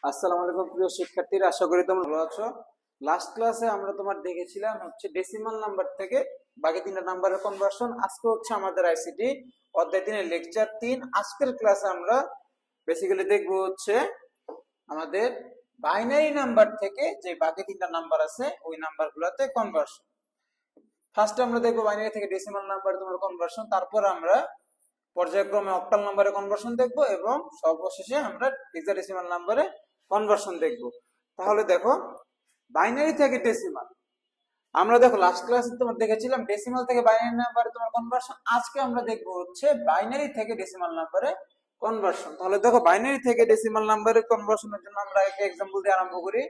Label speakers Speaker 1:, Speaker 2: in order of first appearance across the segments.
Speaker 1: আসসালামু আলাইকুম প্রিয় শিক্ষার্থীরা, আশা করি তোমরা ভালো আছো। লাস্ট ক্লাসে আমরা তোমার দেখেছিলাম হচ্ছে ডেসিমাল নাম্বার থেকে বাকি তিনটা নাম্বারের কনভার্সন। আজকে হচ্ছে আমাদের আইসিটি অধ্যায় 3 লেকচার 3। আজকের ক্লাসে আমরা বেসিক্যালি দেখব হচ্ছে আমাদের বাইনারি নাম্বার থেকে যে বাকি তিনটা নাম্বার আছে ওই নাম্বারগুলোতে কনভার্সন। ফার্স্টে আমরা দেখবো বাইনারি থেকে ডেসিমাল নাম্বারে তোমার কনভার্সন, তারপর আমরা পর্যায়ক্রমে অক্টাল নাম্বারে কনভার্সন দেখব এবং সর্বশেষে আমরা হেক্সাডেসিমাল নাম্বারে কনভার্সন দেখব। তাহলে দেখো বাইনারি থেকে ডেসিমাল, আমরা দেখো লাস্ট ক্লাসে তোমার দেখেছিলাম ডেসিমাল থেকে বাইনারি নাম্বারে তোমার কনভার্সন। আজকে আমরা দেখব হচ্ছে বাইনারি থেকে ডেসিমাল নাম্বারে কনভার্সন। তাহলে দেখো বাইনারি থেকে ডেসিমাল নাম্বারে কনভার্সনের জন্য আমরা একটা एग्जांपल দিয়ে আরম্ভ করি।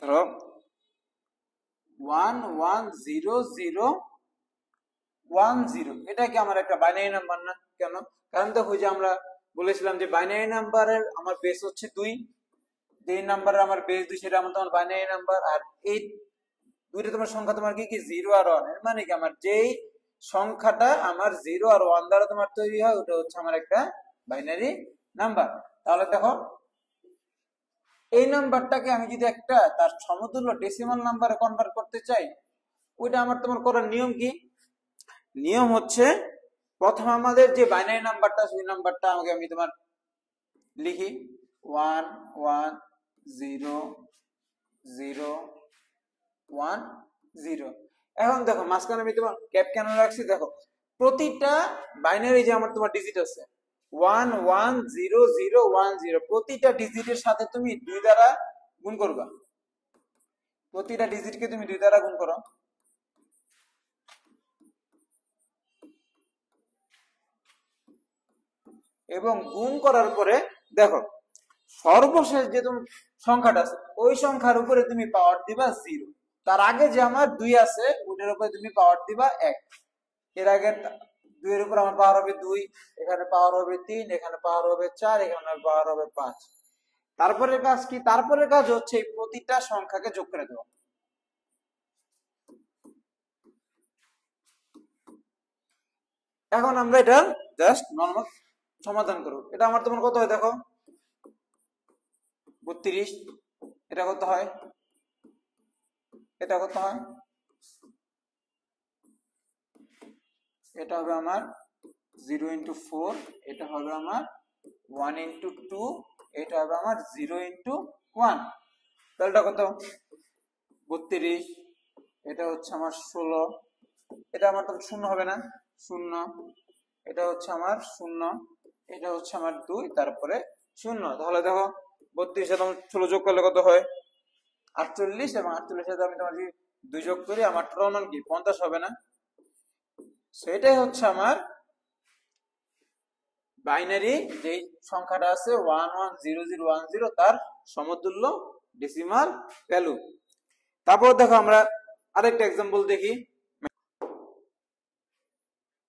Speaker 1: ধরো 11010, এটা কি আমার একটা বাইনারি নাম্বার না? কেন? কারণ দেখো যে আমরা বলেছিলাম যে বাইনারি নাম্বারের আমার বেস হচ্ছে 2, যেই নাম্বারের আমার বেস 2 সেটা আমার তোমার বাইনারি নাম্বার। আর এই দুইটা তোমার সংখ্যা তোমার কি কি 0 আর 1, এর মানে কি আমার যেই সংখ্যাটা আমার 0 আর 1 দ্বারা তোমার তৈরি হয় ওটা হচ্ছে আমার একটা বাইনারি নাম্বার। তাহলে দেখো এই নাম্বারটাকে আমি যদি একটা তার সমতুল্য ডেসিমাল নাম্বারে কনভার্ট করতে চাই, ওইটা আমার তোমার করার নিয়ম কি? নিয়ম হচ্ছে প্রথম আমাদের যে বাইনারি নাম্বারটা সেই নাম্বারটা আমাকে আমি তোমার লিখি 1100110। এখন দেখো মাঝখানে আমি তোমার ক্যাপ কেন রাখছি? দেখো প্রতিটা বাইনারি যে আমার তোমার ডিজিট আছে 110010, প্রতিটা ডিজিটের সাথে তুমি 2 দ্বারা গুণ করবা। প্রতিটা ডিজিটকে তুমি 2 দ্বারা গুণ করো, এবং গুণ করার পরে দেখো সর্বশেষ যে তুমি সংখ্যাটা আছে ওই সংখ্যার উপরে তুমি পাওয়ার দিবা 0। তার আগে যে আমার 2 আছে ওটার উপরে তুমি পাওয়ার দিবা 1। এর আগে 2 এর উপর আমার পাওয়ার হবে 2, এখানে পাওয়ার হবে 3, এখানে পাওয়ার হবে 4, এখানে পাওয়ার হবে 5। তারপরের কাজ কি? তারপরের কাজ হচ্ছে এই প্রতিটা সংখ্যাকে যোগ করে দেওয়া। এখন আমরা এটা জাস্ট নরমাল সমাধান করব। এটা আমার তোমার কত হয় দেখো 32, এটা কত হয়, এটা কত হয়, এটা হবে আমার 0 into 4, এটা হবে আমার 1 into 2, এটা হবে আমার 0 into 1। তাহলে এটা কত 32, এটা হচ্ছে আমার 16, এটা আমার তো শূন্য হবে না, 0, এটা হচ্ছে আমার 0, এটা হচ্ছে আমার 2, তারপরে 0। তাহলে দেখো 32 সাথে 16 যোগ করলে কত হয় 48, এবং 48 সাথে আমি তোমার 2 যোগ করি আমার টোটাল মান কি 50 হবে না? সেটাই হচ্ছে আমার বাইনারি যে সংখ্যাটা আছে 110010 তার সমতুল্য ডেসিমাল ভ্যালু। তারপর দেখো আমরা আরেকটা एग्जांपल দেখি।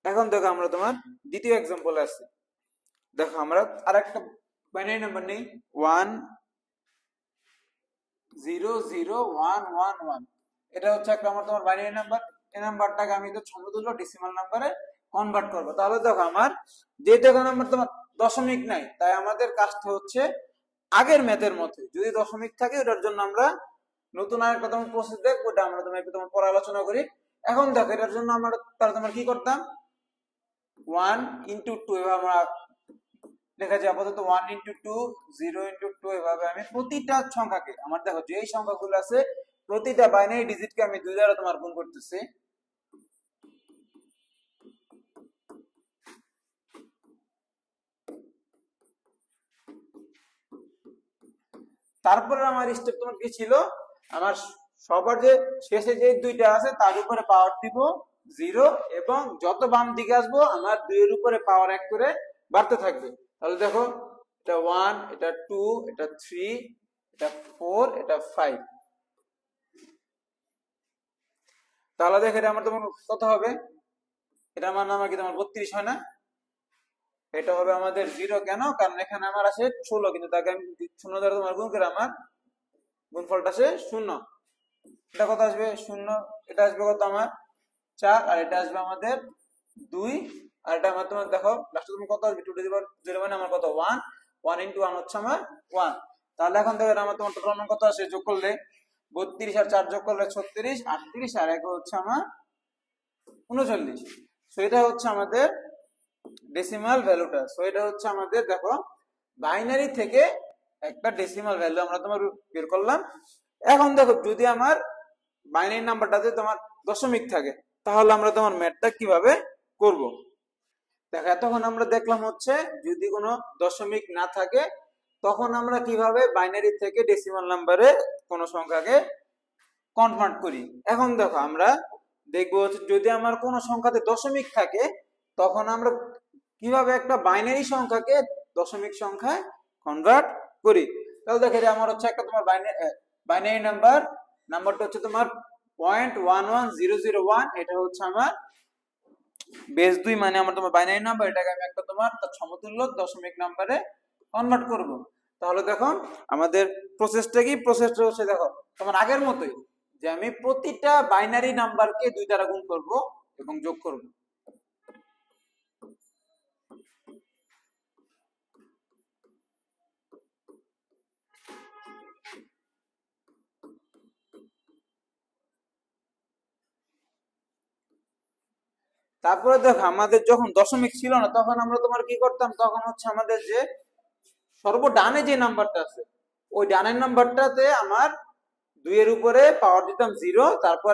Speaker 1: এখন দেখো আমরা তোমার দ্বিতীয় एग्जांपल আছে। দেখো আমরা আরেকটা বাইনারি নাম্বার নেই 100111, এটা হচ্ছে একটা আমার তোমার বাইনারি নাম্বার। এই নাম্বারটাকে আমি তো সমতুল্য ডেসিমাল নাম্বারে কনভার্ট করব। তাহলে দেখো আমার যেহেতু এখন আমার তোমার দশমিক নাই, তাই আমাদের কাজটা হচ্ছে আগের ম্যাথের মধ্যে যদি দশমিক থাকে ওটার জন্য আমরা নতুন আরেকটা তোমার প্রসেস দেখবো, ওটা আমরা তোমার একটু তোমার পরে আলোচনা করি। এখন দেখো এটার জন্য আমরা তাহলে তোমার কি করতাম 1 into 2 এভাবে আমরা লেখা যায় আপাতত 1 into 2, 0 into 2, এভাবে আমি প্রতিটা সংখ্যাকে আমার দেখো যে এই সংখ্যাগুলো আছে প্রতিটা বাইনারি ডিজিটকে আমি 2 দ্বারা তোমার গুণ করতেছি। তারপরে আমার স্টেপ তোমার কি ছিল, আমার সবার যে শেষে যে 2টা আছে তার উপরে পাওয়ার দিব 0, এবং যত বাম দিকে আসবো আমার 2 এর উপরে পাওয়ার 1 করে বাড়তে থাকবে। তাহলে দেখো এটা 1, এটা 2, এটা 3, এটা 4, এটা 5। তাহলে দেখো এটা আমার তোমার কত হবে, এটা আমার নাম কি তোমার 32 হয় না? এটা হবে আমাদের 0, কেন? কারণ এখানে আমার আছে 16, কিন্তু তাকে আমি 0 দ্বারা তোমার গুণ করে আমার গুণফলটা আসে 0। এটা কত আসবে 0, এটা আসবে কত আমার 4, আর এটা আসবে আমাদের 2, আর এটা আমার তোমার দেখো লাস্টে তুমি কত আসবে 2 টু দি পাওয়ার 0 মানে আমার কত 1, 1 × 1 হচ্ছে আমার 1। তাহলে এখন দেখেন আমার তোমার টোটাল মান কত আসে, যোগ করলে 32 আর 4 যোগ করলে 36, 38 আর 1 হচ্ছে আমার 39। সো এটা হচ্ছে আমাদের ডেসিমাল ভ্যালুটা। সো এটা হচ্ছে আমাদের দেখো বাইনারি থেকে একটা ডেসিমাল ভ্যালু আমরা তোমার বের করলাম। এখন দেখো যদি আমার বাইনারি নাম্বারটাতে তোমার দশমিক থাকে তাহলে আমরা তোমার ম্যাথটা কিভাবে করব। দেখো এতক্ষণ আমরা দেখলাম হচ্ছে যদি কোনো দশমিক না থাকে তখন আমরা কিভাবে বাইনারি থেকে ডেসিমাল নাম্বারে কোনো সংখ্যাকে কনভার্ট করি। এখন দেখো আমরা দেখবো হচ্ছে যদি আমার কোনো সংখ্যাতে দশমিক থাকে তখন আমরা কিভাবে একটা বাইনারি সংখ্যাকে দশমিক সংখ্যায় কনভার্ট করি। তাহলে দেখো এটা আমার হচ্ছে একটা তোমার বাইনারি নাম্বারটা হচ্ছে তোমার 0.11001। এটা হচ্ছে আমার বেস 2 মানে আমার তোমার বাইনারি নাম্বার, এটাকে আমি একটা তোমার তার সমতুল্য দশমিক নাম্বারে কনভার্ট করব। তাহলে দেখো আমাদের প্রসেসটা কি, প্রসেসটা হচ্ছে দেখো তোমার আগের মতোই যে আমি প্রতিটা বাইনারি নাম্বারকে 2 দ্বারা গুণ করব এবং যোগ করব। তারপরে দেখো আমাদের যখন দশমিক ছিল না তখন আমরা তোমার কি করতাম, তখন হচ্ছে আমাদের যে সর্বডানে যে নাম্বারটা আছে ওই ডানের নাম্বারটাতে আমার 2 এর উপরে পাওয়ার দিতাম 0। তারপর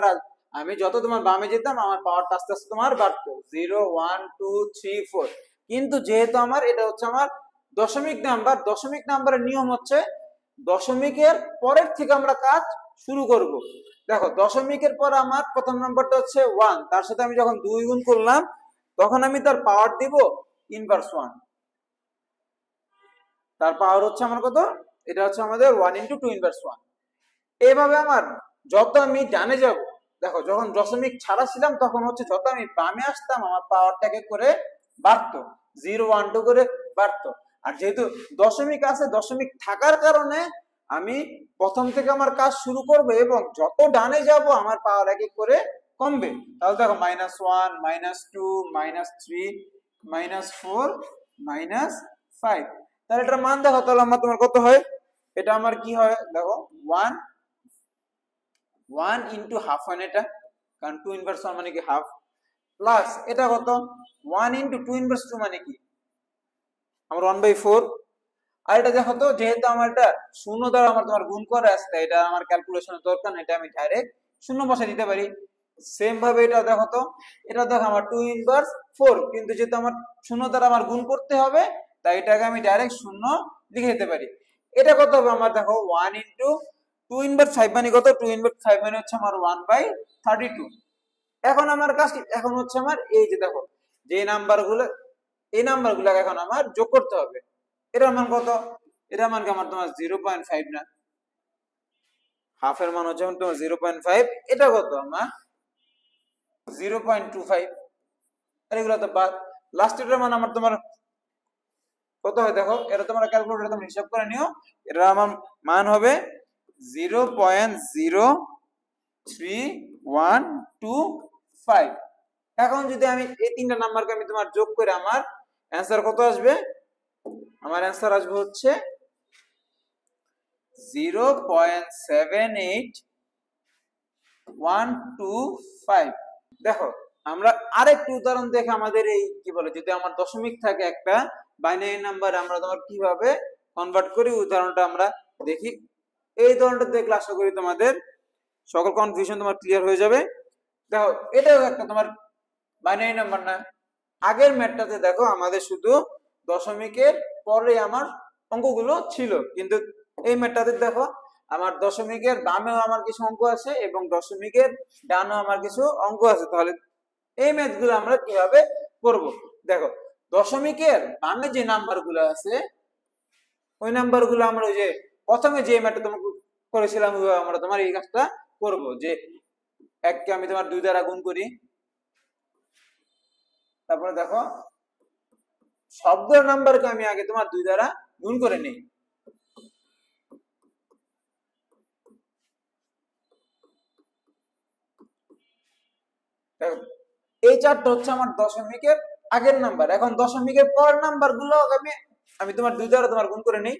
Speaker 1: আমি যত তোমার বামে যেতাম আমার পাওয়ারটা আস্তে আস্তে তোমার বাড়তো 0 1 2 3 4। কিন্তু যেহেতু আমার এটা হচ্ছে আমার দশমিক নাম্বার, দশমিক নাম্বারের নিয়ম হচ্ছে দশমিকের পরের থেকে আমরা কাজ শুরু করব। দেখো দশমিকের পর আমার প্রথম নাম্বারটা হচ্ছে 1, তার সাথে আমি যখন 2 গুণ করলাম তখন আমি তার পাওয়ার দিব ইনভার্স 1। তার পাওয়ার হচ্ছে আমার কত, এটা হচ্ছে আমাদের 1 × 2 ইনভার্স 1। এইভাবে আমার যত আমি ডানে যাব, দেখো যখন দশমিক ছাড়া ছিলাম তখন হচ্ছে যত আমি বামে আসতাম আমার পাওয়ারটাকে করে বাড়তো 0 1 2 করে বাড়তো। আর যেহেতু দশমিক আছে, দশমিক থাকার কারণে আমি প্রথম থেকে আমার কাজ শুরু করব এবং যত ডানে যাব আমার পাওয়ার এক এক করে কমবে। তাহলে দেখো -1 -2 -3 -4 -5। তাহলে এটার মান দেখো তাহলে আমার তোমার কত হয়, এটা আমার কি হয় দেখো 1 × হাফ হয় না এটা, কারণ 2 ইনভার্স 1 মানে কি হাফ, প্লাস এটা কত 1 × 2 ইনভার্স 2 মানে কি আমার 1/4। আর এটা দেখো তো যেহেতু আমার এটা শূন্য দ্বারা আমার তোমার গুণ করে আসছে, এটা আমার ক্যালকুলেশনের দরকার না, এটা আমি ডাইরেক্ট শূন্য বসাই দিতে পারি। সেম ভাবে এটা দেখো তো, এটা দেখো আমার 2 ইনভার্স 4, কিন্তু যেহেতু আমার শূন্য দ্বারা আমার গুণ করতে হবে তাই এটাকে আমি ডাইরেক্ট শূন্য লিখে দিতে পারি। এটা কত হবে আমার দেখো 1 × 2 ইনভার্স 5 মানে কত, 2 ইনভার্স 5 মানে হচ্ছে আমার 1/32। এখন আমার কাজ কি, এখন হচ্ছে আমার এই যে দেখো যে নাম্বারগুলো, এই নাম্বারগুলোকে এখন আমার যোগ করতে হবে। এটার মান কত, এটার মান কি আমার তোমার 0.5 না, হাফের মান হচ্ছে তোমার 0.5, এটা কত আমার 0.25। আর এগুলো তো বাদ, লাস্টের মান আমার তোমার কত হয় দেখো, এটা তোমরা ক্যালকুলেটরে তোমরা হিসাব করে নিও, এটা আমার মান হবে 0.03125। এখন যদি আমি এই তিনটা নাম্বারকে আমি তোমার যোগ করে আমার অ্যান্সার কত আসবে, আমার অ্যান্সার আসবে হচ্ছে 0.78125। দেখো আমরা আরেকটু উদাহরণ দেখে আমাদের এই কি বলে যদি আমার দশমিক থাকে একটা বাইনারি নাম্বার আমরা তোমার কিভাবে কনভার্ট করি উদাহরণটা আমরা দেখি। এই উদাহরণটা দেখলে আশা করি তোমাদের সকল কনফিউশন তোমার ক্লিয়ার হয়ে যাবে। দেখো এটাও একটা তোমার বাইনারি নাম্বার না, আগের ম্যাথটাতে দেখো আমাদের শুধু দশমিকের পরে আমার অঙ্কগুলো ছিল, কিন্তু এই ম্যাথটাতে দেখো আমার দশমিকের বামেও আমার কিছু অঙ্ক আছে এবং দশমিকের ডানেও আমার কিছু অঙ্ক আছে। তাহলে এই ম্যাথগুলো আমরা কিভাবে করব, দেখো দশমিকের বামে যে নাম্বারগুলো আছে ওই নাম্বারগুলো আমরা ওই যে প্রথমে যে ম্যাথটা তোমাকে করেছিলাম আমরা তোমার এই কাজটা করব, যে এককে আমি তোমার 2 দ্বারা গুণ করি, তারপরে দেখো সবগুলো নাম্বারকে আমি আগে তোমার 2 দ্বারা গুণ করে নিই। এই চারটা হচ্ছে আমার দশমিকের আগের নাম্বার। এখন দশমিকের পরের নাম্বার গুলো আমি আমি তোমার 2 দ্বারা তোমার গুণ করে নেই।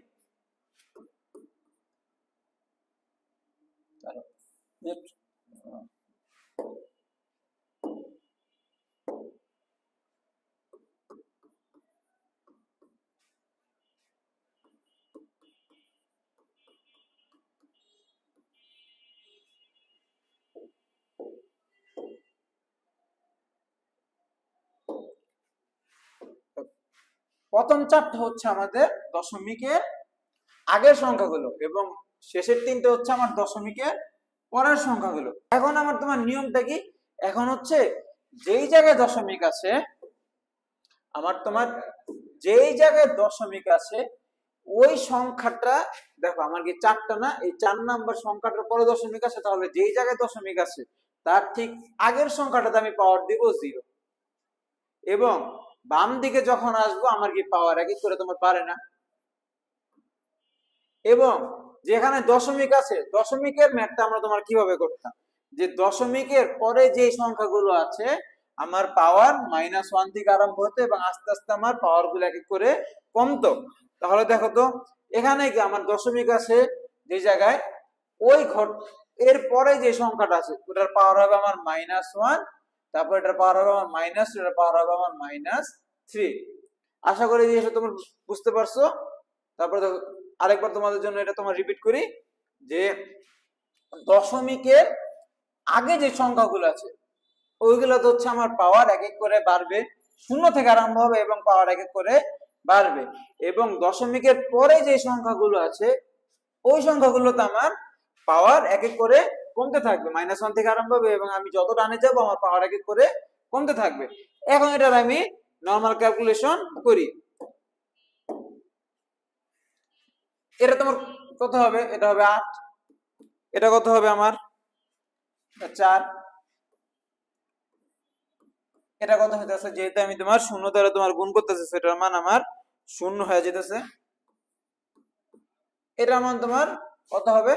Speaker 1: প্রথম চারটা হচ্ছে আমাদের দশমিকের আগের সংখ্যাগুলো এবং শেষের তিনটে হচ্ছে আমার দশমিকের পরের সংখ্যাগুলো। এখন আমার তোমার নিয়মটা কি, এখন হচ্ছে যেই জায়গায় দশমিক আছে, আমার তোমার যেই জায়গায় দশমিক আছে ওই সংখ্যাটা, দেখো আমার কি চারটা না, এই 4 নাম্বার সংখ্যাটার পরে দশমিক আছে, তাহলে যেই জায়গায় দশমিক আছে তার ঠিক আগের সংখ্যাটাতে আমি পাওয়ার দিব 0 এবং বাম দিকে যখন আসবো আমার কি পাওয়ার এক করে তোমার পারে না। এবং যেখানে দশমিক আছে দশমিকের ম্যাথটা আমরা তোমার কিভাবে করতাম, যে দশমিকের পরে যে সংখ্যাগুলো আছে আমার পাওয়ার -1 থেকে আরম্ভ হতো এবং আস্তে আস্তে আমার পাওয়ার গুলো এক এক করে কমতো। তাহলে দেখো তো এখানে কি আমার দশমিক আছে যে জায়গায়, ওই ঘর এর পরে যে সংখ্যাটা আছে ওটার পাওয়ার হবে আমার -1, তারপর এটার পাওয়ার হবে আমার -2, এটার পাওয়ার হবে আমার -3। আশা করি যে এটা তোমরা বুঝতে পারছো। তারপরে দেখো আরেকবার তোমাদের জন্য এটা তোমার রিপিট করি, যে দশমিকের আগে যে সংখ্যাগুলো আছে ওইগুলো তো হচ্ছে আমার পাওয়ার এক এক করে বাড়বে, 0 থেকে আরম্ভ হবে এবং পাওয়ার এক এক করে বাড়বে। এবং দশমিকের পরে যে সংখ্যাগুলো আছে ওই সংখ্যাগুলোতে আমার পাওয়ার এক এক করে কমতে থাকবে, -1 থেকে আরম্ভ হবে এবং আমি যত ডানে যাব আমার পাওয়ার এক এক করে কমতে থাকবে। এখন এটার আমি নরমাল ক্যালকুলেশন করি। এটা তোমার কত হবে, এটা হবে 8, এটা কত হবে আমার 4, এটা কত হইতেছে, যেহেতু আমি তোমার 0 দ্বারা তোমার গুণ করতেছি সেটার মান আমার 0 হয়ে যেতেছে। এটার মান তোমার কত হবে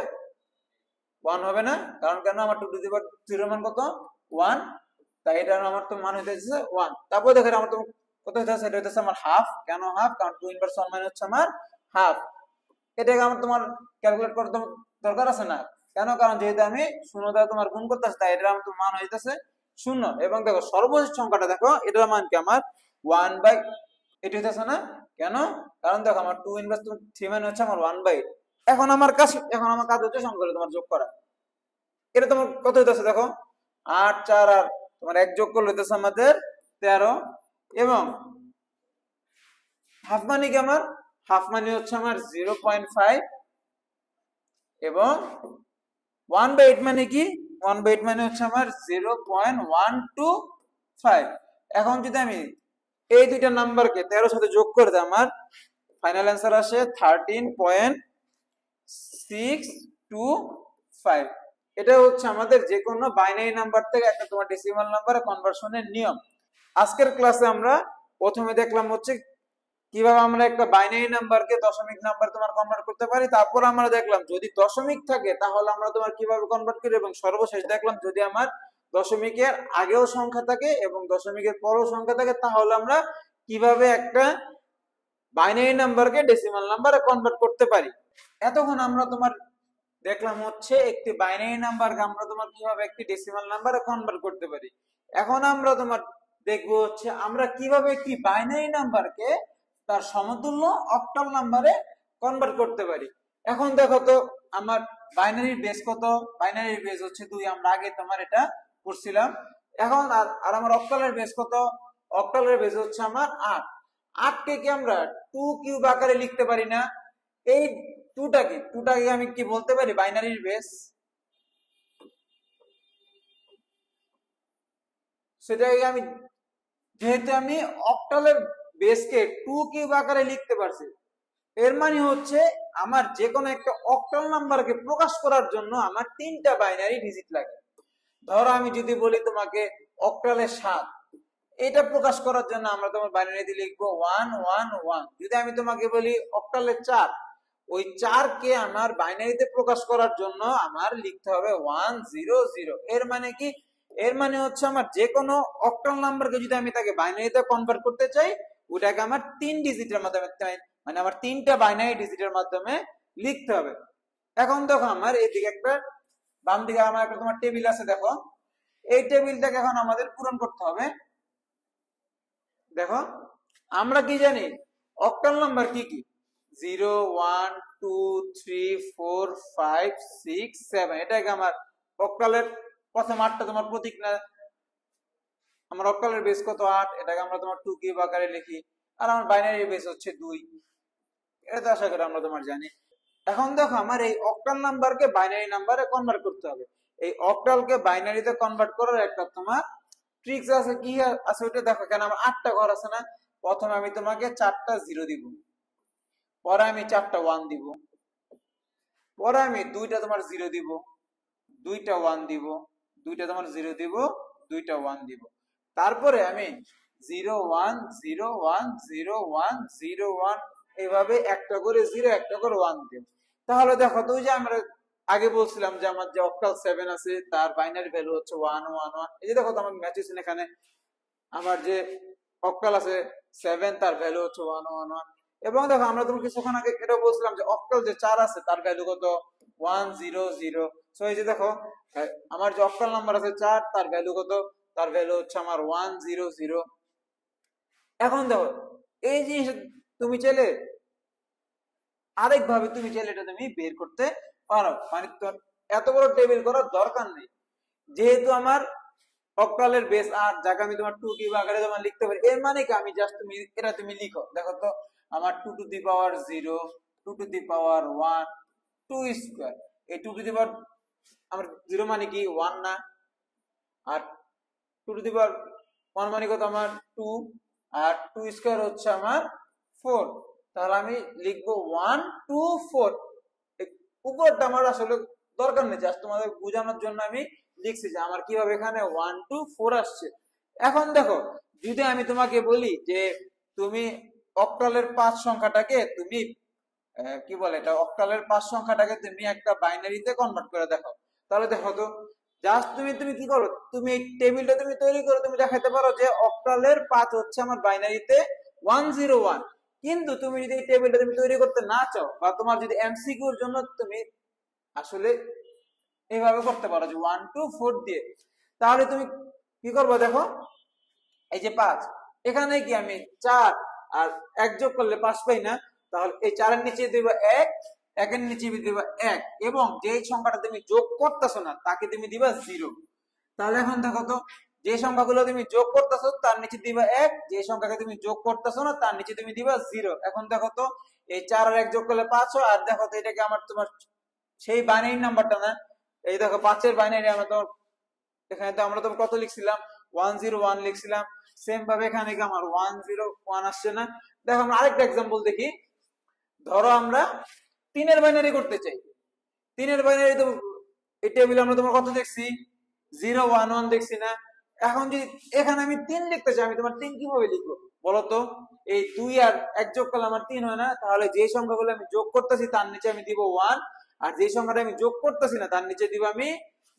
Speaker 1: 1 হবে না, কারণ কেন আমার 2 টু দি পাওয়ার 0 মান কত 1, তাই এটার আমার তো মান হইতেছে 1। তারপর দেখো আমার তো কত হইতেছে, এটা হইতেছে আমার হাফ। কেন হাফ, কারণ 2 ইনভার্স 1 মানে হচ্ছে আমার হাফ। এটাকে আমার তোমার ক্যালকুলেট করতে দরকার আছে না, কেন, কারণ যেহেতু আমি 0 দ্বারা তোমার গুণ করতেছি তাই এটার আমার তো মান হইতেছে 0। এবং দেখো সর্বশেষ সংখ্যাটা দেখো, এটার মান কি আমার 1/, এটা হইতেছে না, কেন, কারণ দেখো আমার 2 ইনভার্স 3 মানে হচ্ছে আমার 1/। এখন আমার কাজ হচ্ছে সংখ্যাগুলো তোমার যোগ করা। এটা তোমার কত হইতেছে দেখো 8, 4 আর তোমার 1 যোগ করলে হইতেছে আমাদের 13। এবং হাফ মানে কি, আমার হাফ মানে হচ্ছে আমার 0.5 এবং 1/8 মানে কি, 1/8 মানে হচ্ছে আমার 0.125। এখন যদি আমি এই দুইটা নাম্বারকে 13 সাথে যোগ করে দিই আমার ফাইনাল অ্যান্সার আসে 13.625। এটা হচ্ছে আমাদের যে কোনো বাইনারি নাম্বার থেকে একটা তোমার ডেসিমাল নাম্বারে কনভার্সনের নিয়ম। আজকের ক্লাসে আমরা প্রথমে দেখলাম হচ্ছে কিভাবে আমরা একটা বাইনারি নাম্বারকে দশমিক নাম্বার তোমার কনভার্ট করতে পারি, তারপর আমরা দেখলাম যদি দশমিক থাকে তাহলে আমরা তোমার কিভাবে কনভার্ট করি, এবং সর্বশেষ দেখলাম যদি আমার দশমিকের আগেও সংখ্যা থাকে এবং দশমিকের পরেও সংখ্যা থাকে তাহলে আমরা কিভাবে একটা বাইনারি নাম্বারকে ডেসিমাল নাম্বারে কনভার্ট করতে পারি। এতক্ষণ আমরা তোমার দেখলাম হচ্ছে একটি বাইনারি নাম্বারকে আমরা তোমার কিভাবে একটি ডেসিমাল নাম্বারে কনভার্ট করতে পারি। এখন আমরা তোমার দেখবো হচ্ছে আমরা কিভাবে একটি বাইনারি নাম্বারকে তার সমতুল্য অক্টাল নাম্বারে কনভার্ট করতে পারি। এখন দেখো তো আমার বাইনারির বেস কত, বাইনারির বেস হচ্ছে 2, আমরা আগে তোমার এটা পড়ছিলাম। এখন আর আমার অক্টালের বেস কত, অক্টালের বেস হচ্ছে আমার 8। 8 কে কি আমরা 2 কিউব আকারে লিখতে পারি না, এই 2টাকে আমি কি বলতে পারি বাইনারির বেস, সেটাকে আমি যেহেতু আমি অক্টালের বেসকে 2 কিউব আকারে লিখতে পারছি, এর মানে হচ্ছে আমার যে কোনো একটা অক্টাল নাম্বারকে প্রকাশ করার জন্য আমার 3টা বাইনারি ডিজিট লাগে। ধরো আমি যদি বলি তোমাকে অক্টালের 7, এটা প্রকাশ করার জন্য আমরা তোমার বাইনারিতে লিখবো 111। যদি আমি তোমাকে বলি অক্টালের 4, ওই 4 কে আমার বাইনারিতে প্রকাশ করার জন্য আমার লিখতে হবে 100। এর মানে কি, এর মানে হচ্ছে আমার যে কোনো অক্টাল নাম্বারকে যদি আমি তাকে বাইনারিতে কনভার্ট করতে চাই ওটাকে আমার 3 ডিজিটের মাধ্যমে, মানে আমার 3টা বাইনারি ডিজিটের মাধ্যমে লিখতে হবে। এখন দেখো আমার এইদিকে একটা, বাম দিকে আমার একটা তোমার টেবিল আছে, দেখো এই টেবিলটাকে এখন আমাদের পূরণ করতে হবে। দেখো আমরা কি জানি অক্টাল নাম্বার কি কি, 0 1 2 3 4 5 6 7, এটাকে আমার অক্টালের প্রথম 8টা তোমার প্রতীক না, আমার অক্টালের বেস কত 8, এটাকে আমরা তোমার 2 কিউব আকারে লিখি, আর আমার বাইনারি বেস হচ্ছে 2, এটা তো আশা করি আমরা তোমার জানি। এখন দেখো আমার এই অক্টাল নাম্বারকে বাইনারি নাম্বারে কনভার্ট করতে হবে। এই অক্টালকে বাইনারিতে কনভার্ট করার একটা তোমার ট্রিক্স আছে, কি আছে ওটা দেখো। কেন আমার 8টা ঘর আছে না, প্রথমে আমি তোমাকে 4টা 0 দিব, পরে আমি 4টা 1 দিব, পরে আমি 2টা তোমার 0 দিব, 2টা 1 দিব, 2টা তোমার 0 দিব, 2টা 1 দিব, তারপরে আমি 0 1 0 1 0 1 0 1 এইভাবে একটা করে 0 একটা করে 1 দেব। তাহলে দেখো তো, ওই যে আমরা আগে বলছিলাম যে আমার যে অক্টাল 7 আছে তার বাইনারি ভ্যালু হচ্ছে 1 1 1, এই যে দেখো তো আমার ম্যাচ হচ্ছে এখানে, আমার যে অক্টাল আছে 7 তার ভ্যালু হচ্ছে 1 1 1। এবং দেখো আমরা তোমাকে কিছুক্ষণ আগে এটা বলছিলাম যে অক্টাল যে 4 আছে তার ভ্যালু কত 1 0 0। সো এই যে দেখো আমার যে অক্টাল নাম্বার আছে 4 তার ভ্যালু কত, তার ভ্যালু হচ্ছে আমার 1 0 0। এখন দেখো এই জিনিস তুমি চাইলে আরেকভাবে তুমি চাইলে এটা তুমি বের করতে পারো, মানে এত বড় টেবিল করার দরকার নেই, যেহেতু আমার অক্টালের বেস আর যাকে আমি তোমার 2 কিউব আকারে তোমার লিখতে পারি। এর মানে কি, আমি জাস্ট তুমি এটা তুমি লিখো, দেখো তো আমার 2 to the power 0 2 to the power 1 2 square, এই 2 টু দি পাওয়ার আমার 0 মানে কি 1 না, আর 2 টু দি পাওয়ার 1 মানে কত আমার 2, আর 2 স্কয়ার হচ্ছে আমার 4, তাহলে আমি লিখবো 1 2 4। উপরটা আমার আসলে দরকার নেই, জাস্ট তোমাদের বোঝানোর জন্য আমি লিখছি যে আমার কিভাবে এখানে 1 2 4 আসছে। এখন দেখো যদি আমি তোমাকে বলি যে তুমি অক্টালের 5 সংখ্যাটাকে তুমি কি বলে এটা, অক্টালের 5 সংখ্যাটাকে তুমি একটা বাইনারিতে কনভার্ট করে দেখো, তাহলে দেখো তো জাস্ট তুমি তুমি কি করো, তুমি এই টেবিলটা তুমি তৈরি করে তুমি দেখাতে পারো যে অক্টালের 5 হচ্ছে আমার বাইনারিতে 101। কিন্তু তুমি যদি এই টেবিলটা তুমি তৈরি করতে না চাও, বা তোমার যদি এমসিকিউর জন্য তুমি আসলে এইভাবে করতে পারো যে 1 2 4 দিয়ে, তাহলে তুমি কি করবো দেখো, এই যে 5, এখানে কি আমি 4 আর 1 যোগ করলে 5 পাই না, তাহলে এই 4 এর নিচে দিবা 1, 1 এর নিচে দিবা 1, এবং যে সংখ্যাটা তুমি যোগ করতেছো না তাকে তুমি দিবা 0। তাহলে এখন দেখো তো যে সংখ্যাগুলো তুমি যোগ করতেছো তার নিচে দিবা 1, যে সংখ্যাকে তুমি যোগ করতেছো না তার নিচে তুমি দিবা 0। এখন দেখো তো এই 4 আর 1 যোগ করলে 5 হয়, আর দেখো তো এটাকে আমার তোমার সেই বাইনারি নাম্বারটা না, এই দেখো 5 এর বাইনারি আমরা তো এখানে তো আমরা তো কত লিখছিলাম 101 লিখছিলাম, সেম ভাবে এখানে কি আমার 101 আসছে না। দেখো আমরা আরেকটা एग्जांपल দেখি, ধরো আমরা 3 এর বাইনারি করতে চাই, 3 এর বাইনারি তো এই টেবিলে আমরা তোমার কত দেখছি 011 দেখছি না। এখন যদি এখানে আমি 3 লিখতে চাই, আমি তোমার 3 কিভাবে লিখবো বলো তো, এই 2 আর 1 যোগ করলে আমার 3 হয় না, তাহলে যে সংখ্যাগুলো আমি যোগ করতেছি তার নিচে আমি দিব 1, আর যে সংখ্যাটা আমি যোগ করতেছি না তার নিচে দিব আমি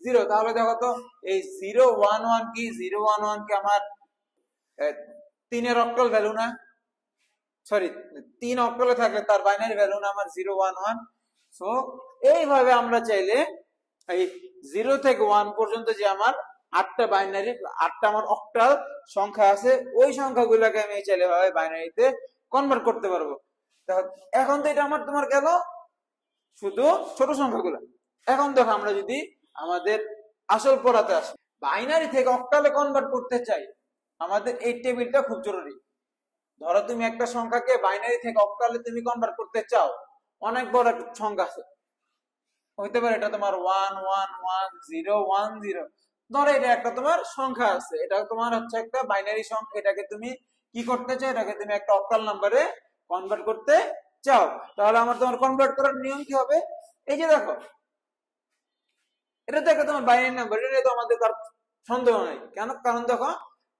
Speaker 1: 0। তাহলে দেখো তো এই 011 কি, 011 কি আমার 3 এর অক্টাল ভ্যালু না, সরি 3 অক্টালে থাকলে তার বাইনারি ভ্যালু না আমার 011। সো এইভাবে আমরা চাইলে এই 0 থেকে 1 পর্যন্ত যে আমার 8টা বাইনারি 8টা আমার অক্টাল সংখ্যা আছে, ওই সংখ্যাগুলোকে আমি চাইলে ভাবে বাইনারিতে কনভার্ট করতে পারবো। এখন তো এটা আমার তোমার গেল শুধু ছোট সংখ্যাগুলো। এখন দেখো আমরা যদি আমাদের আসল পড়াতে আসি, বাইনারি থেকে অক্টালে কনভার্ট করতে চাই, আমাদের এই টেবিলটা খুব জরুরি। ধরো তুমি একটা সংখ্যাকে বাইনারি থেকে অক্টালে তুমি কনভার্ট করতে চাও, অনেক বড় একটা সংখ্যা আছে, হইতে পারে এটা তোমার 1 1 1 0 1 0, ধরো এটা একটা তোমার সংখ্যা আছে, এটা তোমার হচ্ছে একটা বাইনারি সংখ্যা, এটাকে তুমি কি করতে চাও, এটাকে তুমি একটা অক্টাল নাম্বারে কনভার্ট করতে চাও। তাহলে আমার তোমার কনভার্ট করার নিয়ম কি হবে, এই যে দেখো এটা তো একটা তোমার বাইনারি নাম্বার, এটা তো আমাদের কার সন্দেহ নাই, কেন, কারণ দেখো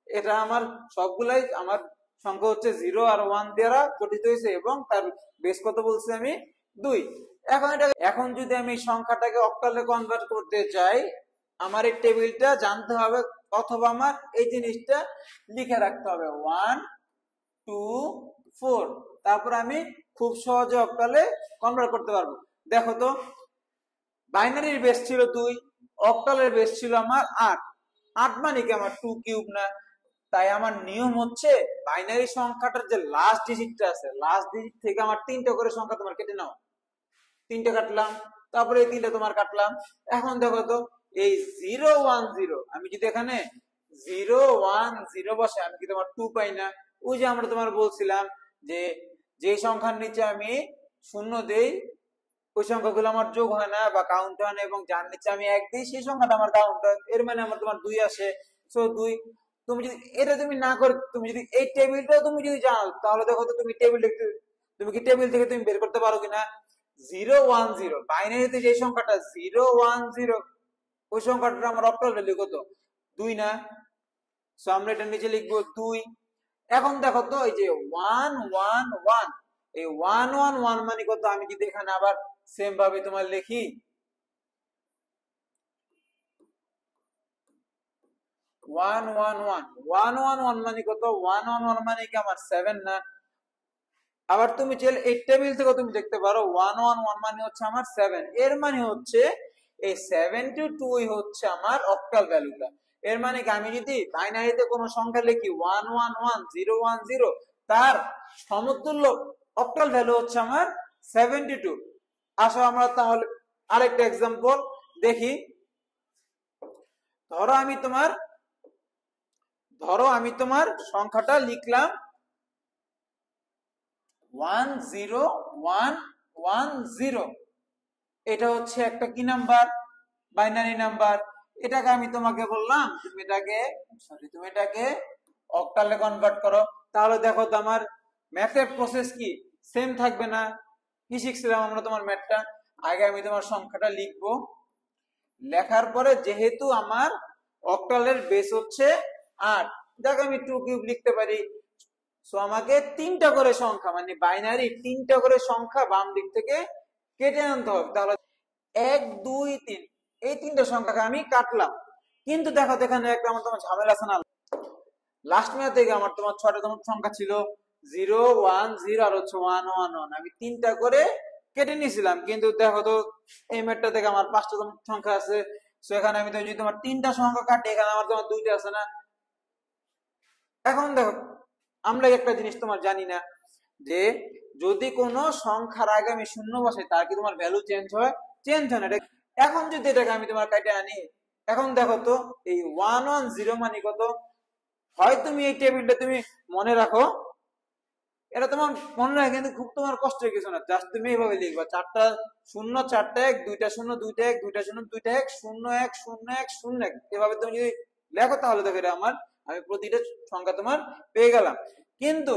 Speaker 1: এটা আমার সবগুলাই আমার সংখ্যা হচ্ছে 0 আর 1 দ্বারা গঠিত হয়েছে, এবং তার বেস কত বলছি আমি 2। এখন যদি আমি সংখ্যাটাকে অক্টালে কনভার্ট করতে চাই, আমার এই টেবিলটা জানতে হবে, অথবা আমার এই জিনিসটা লিখে রাখতে হবে 1 4 তারপর আমি খুব সহজে অক্টালে কনভার্ট করতে পারবো। দেখো তো, বাইনারির বেস ছিল 2, অক্টালের বেস ছিল আমার 8। 8 মানে কি আমার 2 কিউব না? তাই আমার নিয়ম হচ্ছে বাইনারি সংখ্যাটার যে লাস্ট ডিজিটটা আছে, লাস্ট ডিজিট থেকে আমার 3টা করে সংখ্যা তোমার কেটে নাও। 3টে কাটলাম, তারপরে এই 3টা তোমার কাটলাম। এখন দেখো তো, এই 0 1 0 আমি যদি এখানে 0 1 0 বসে, আমি কি তোমার 2 পাই না? ওই যে আমরা তোমার বলছিলাম যে যে সংখ্যার নিচে আমি শূন্য দেই ওই সংখ্যাগুলো আমার যোগ হয় না বা কাউন্ট হয় না, এবং যার নিচে আমি 1 দিই সেই সংখ্যাটা আমার কাউন্ট হয়। এর মানে আমার তোমার 2 আসে। সো 2। তুমি যদি এটা তুমি না করে, তুমি যদি এই টেবিলটাও তুমি যদি জানো, তাহলে দেখো তো তুমি টেবিল দেখতে, তুমি কি টেবিল থেকে তুমি বের করতে পারো কিনা? 0 1 0 বাইনারিতে যে সংখ্যাটা 0 1 0, ওই সংখ্যাটা আমার অক্টাল ভ্যালু কত? 2 না? সো আমরা এটা নিচে লিখবো 2। এখন দেখো তো, এই যে 1 1 1, এই 1 1 1 মানে কত? আমি যদি এখানে আবার সেম ভাবে তোমার লিখি 1 1 1 1 1 1 মানে কত? 1 1 1 মানে কি আমার 7 না? আবার তুমি চাইলে এই টেবিল থেকে তুমি দেখতে পারো 1 1 1 মানে হচ্ছে আমার 7। এর মানে হচ্ছে এই 72 হচ্ছে আমার অক্টাল ভ্যালুটা। এর মানে কি, আমি যদি বাইনারিতে কোনো সংখ্যা লিখি 1 1 1 0 1 0, তার সমতুল্য অক্টাল ভ্যালু হচ্ছে আমার 72। আসো আমরা তাহলে আরেকটা এক্সাম্পল দেখি। ধরো আমি তোমার সংখ্যাটা লিখলাম 1 0 1 1 0। এটা হচ্ছে একটা কি নাম্বার? Binary number. এটাকে আমি তোমাকে বললাম তুমি এটাকে অক্টালে কনভার্ট করো। তাহলে দেখো তো আমার ম্যাথের প্রসেস কি সেম থাকবে না? কি শিখছিলাম আমরা তোমার ম্যাথটা? আগে আমি তোমার সংখ্যাটা লিখবো, লেখার পরে যেহেতু আমার অক্টালের বেস হচ্ছে 8, দেখো আমি 2 কিউব লিখতে পারি। সো আমাকে 3টা করে সংখ্যা, মানে বাইনারি 3টা করে সংখ্যা বাম দিক থেকে কেটে আনতে হবে। তাহলে 1 2 3, এই 3টা সংখ্যাকে আমি কাটলাম। কিন্তু দেখো এখানে একটা আমার তোমার ঝামেলা আছে না? লাস্ট ম্যাথ থেকে আমার তোমার 6টা তোমার সংখ্যা ছিল 0 1 0 আর হচ্ছে 1 1 1, আমি 3টা করে কেটে নিয়েছিলাম। কিন্তু দেখো তো এই ম্যাথটা থেকে আমার 5টা সংখ্যা আছে। সো এখানে আমি তো যদি তোমার 3টা সংখ্যা কাটি, এখানে আমার তোমার 2টা আছে না? এখন দেখো, আমরা একটা জিনিস তোমার জানি না যে যদি কোনো সংখ্যার আগে আমি শূন্য বসাই, তার কি তোমার ভ্যালু চেঞ্জ হয়? চেঞ্জ হয় না। এখন যদি এটাকে আমি তোমার কাটে আনি, এখন দেখো তো এই 1 1 0 মানে কত? হয় তুমি এই টেবিলটা তুমি মনে রাখো, এটা তোমার মনে রাখে কিন্তু খুব তোমার কষ্টের কিছু না। জাস্ট তুমি এইভাবে লিখবা 4টা 0 4টা 1 2টা 0 2টা 1 2টা 0 2টা 1 0 1 0 1 0 1, এভাবে তুমি যদি লেখো তাহলে দেখো এটা আমি প্রতিটা সংখ্যা তোমার পেয়ে গেলাম। কিন্তু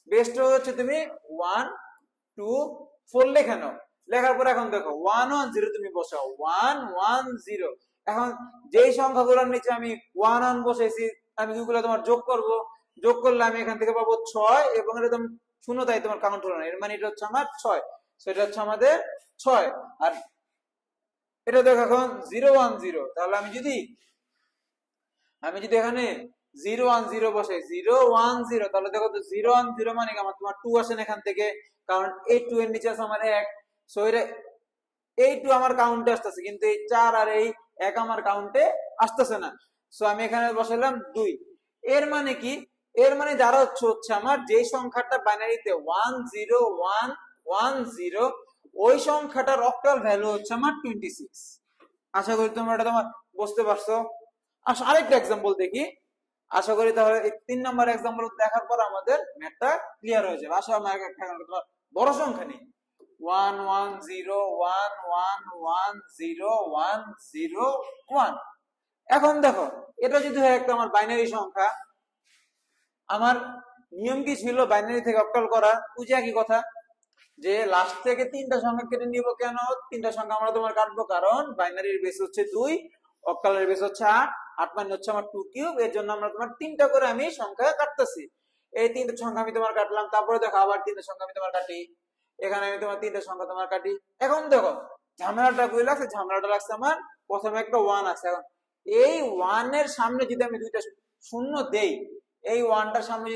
Speaker 1: বেস্ট হচ্ছে তুমি 1 2 4 লেখা নাও। লেখার পর এখন দেখো 1 1 0 তুমি বসাও 1 1 0। এখন যেই সংখ্যাগুলোর নিচে আমি 1 1 বসাইছি, আমি ওগুলো তোমার যোগ করব। যোগ করলে আমি এখান থেকে পাবো 6, এবং এটা তুমি শূন্য, তাই তোমার কাউন্ট হলো না। এর মানে এটা হচ্ছে আমার 6। সেটা হচ্ছে আমাদের 6। আর এটা দেখো এখন 0 1 0, তাহলে আমি যদি এখানে 0 1 0 বসাই 0 1 0, তাহলে দেখো তো 0 1 0 মানে আমার তোমার 2 আসে না এখান থেকে, কারণ এই 2 এর নিচে আছে আমার 1। সো এই 2 আমার কাউন্টে আসতেছে, কিন্তু এই 4 আর এই 1 আমার কাউন্টে আসতেছে না। সো আমি এখানে বসাইলাম 2। এর মানে কি? এর মানে দ্বারা হচ্ছে আমার যে সংখ্যাটা বাইনারিতে 1 0 1 1 0, ওই সংখ্যাটার অক্টাল ভ্যালু হচ্ছে আমার 26। আশা করি তোমরা এটা তোমার বুঝতে পারছো। আরেকটা এক্সাম্পল দেখি। আশা করি তাহলে এই 3 নাম্বার এক্সাম্পল দেখার পর আমাদের ম্যাথটা ক্লিয়ার হয়ে যাবে। আসলে আমার একটা বড় সংখ্যা নেই, 1 1 0 1 1 1 0 1 0 1। এখন দেখো এটা যদি হয় একটা আমার বাইনারি সংখ্যা, আমার নিয়ম কি ছিল বাইনারি থেকে অক্টাল করা? বুঝে একই কথা, যে লাস্ট থেকে 3টা সংখ্যা কেটে নিব। কেন 3টা সংখ্যা আমরা তোমার কাটবো? কারণ বাইনারির বেস হচ্ছে 2, অক্টালের বেস হচ্ছে 8। 8 মানে হচ্ছে আমার 2 কিউব। এর জন্য আমরা তোমার 3টা করে আমি সংখ্যা কাটতেছি। এই 3টা সংখ্যা আমি তোমার কাটলাম, তারপরে দেখো আবার 3টা সংখ্যা আমি তোমার কাটি। এখানে আমি তোমার 3টা সংখ্যা তোমার কাটি। এখন দেখো ঝামেলাটা কই লাগছে? ঝামেলাটা লাগছে আমার প্রথমে একটা 1 আছে। এখন এই 1 এর সামনে যদি আমি 2টা শূন্য দেই, এই ওয়ানটার সামনে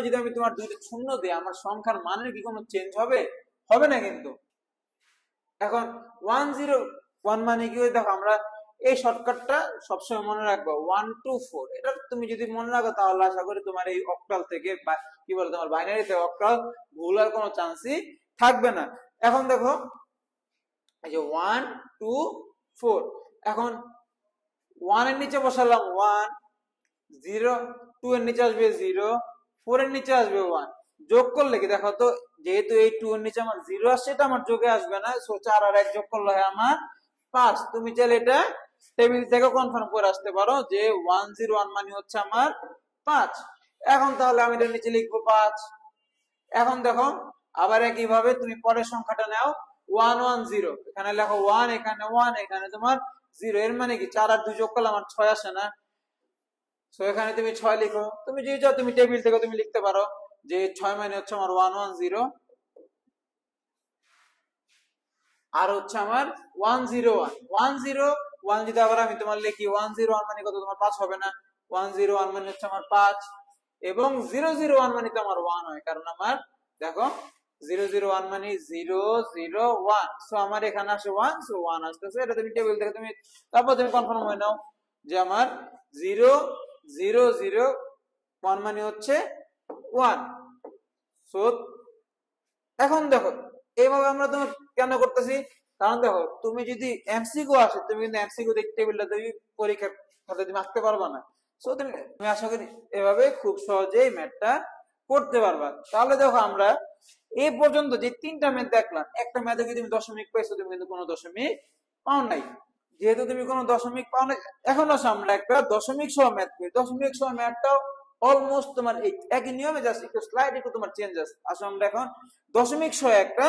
Speaker 1: যদি আমি তোমার দুইটা শূন্য দিই, আমার সংখ্যার মানের কি কোনো চেঞ্জ হবে? হবে না কিন্তু। এখন 101 মানে কি? দেখো আমরা এই শর্টকাটটা সবসময় মনে রাখবো, 1 2 4। এটা তুমি যদি মনে রাখো তাহলে আশা করি তোমার এই অক্টাল থেকে কি বলে তোমার বাইনারি থেকে অক্টাল ভুল আর কোনো চান্সই থাকবে না। এখন দেখো এই যে 1 2 4, এখন 1 এর নিচে বসালাম 1, 0 2 এর নিচে আসবে 0, 4 এর নিচে আসবে 1। যোগ করলে কি দেখো তো, যেহেতু এই 2 এর নিচে আমার 0 আসছে, এটা আমার যোগে আসবে না, সো 4 আর 1 যোগ করলে হয় আমার 5। তুমি চাইলে এটা টেবিল থেকে কনফার্ম করে আসতে পারো যে 101 মানে হচ্ছে আমার 5। এখন তাহলে আমি এর নিচে লিখবো 5। এখন দেখো আবার একইভাবে তুমি পরের সংখ্যাটা নাও 110, এখানে লেখো 1, এখানে 1, এখানে তোমার 0। এর মানে কি 4 আর 2 যোগ করলে আমার 6 আসে না, সো এখানে তুমি 6 লিখো। তুমি যে যাও তুমি টেবিল থেকে তুমি লিখতে পারো যে 6 মানে হচ্ছে আমার 110, আর হচ্ছে আমার 101। 101 যদি আবার আমি তোমার লিখি 101 মানে কত? তোমার 5 হবে না? 101 মানে হচ্ছে আমার 5, এবং 001 মানে তো আমার 1 হয়, কারণ আমার দেখো 001 মানে 001, সো আমার এখানে আসে 1, সো 1 আসতেছে। এটা তুমি টেবিল থেকে তুমি তারপর তুমি কনফার্ম হয়ে নাও যে আমার 0001 মানে হচ্ছে 1। সো এখন দেখো এইভাবে আমরা তোমার কেন করতেছি, কারণ দেখো তুমি যদি এমসিকিউ আসে, তুমি কিন্তু এমসিকিউ দেখতে টেবিলটা তুমি পরীক্ষার খাতায় তুমি আঁকতে পারবা না। সো তুমি আশা করি এভাবে খুব সহজেই ম্যাথটা করতে পারবা। তাহলে দেখো আমরা এই পর্যন্ত যে 3টা ম্যাথ দেখলাম, একটা ম্যাথে যদি তুমি দশমিক পাইছো, তুমি কিন্তু কোনো দশমিক পাও নাই। যেহেতু তুমি কোনো দশমিক পাও নাই, এখন আসো আমরা একটা দশমিক সহ ম্যাথ করি। দশমিক সহ ম্যাথটাও অলমোস্ট তোমার এই একই নিয়মে, জাস্ট একটু স্লাইড একটু তোমার চেঞ্জ আছে। আসো আমরা এখন দশমিক সহ একটা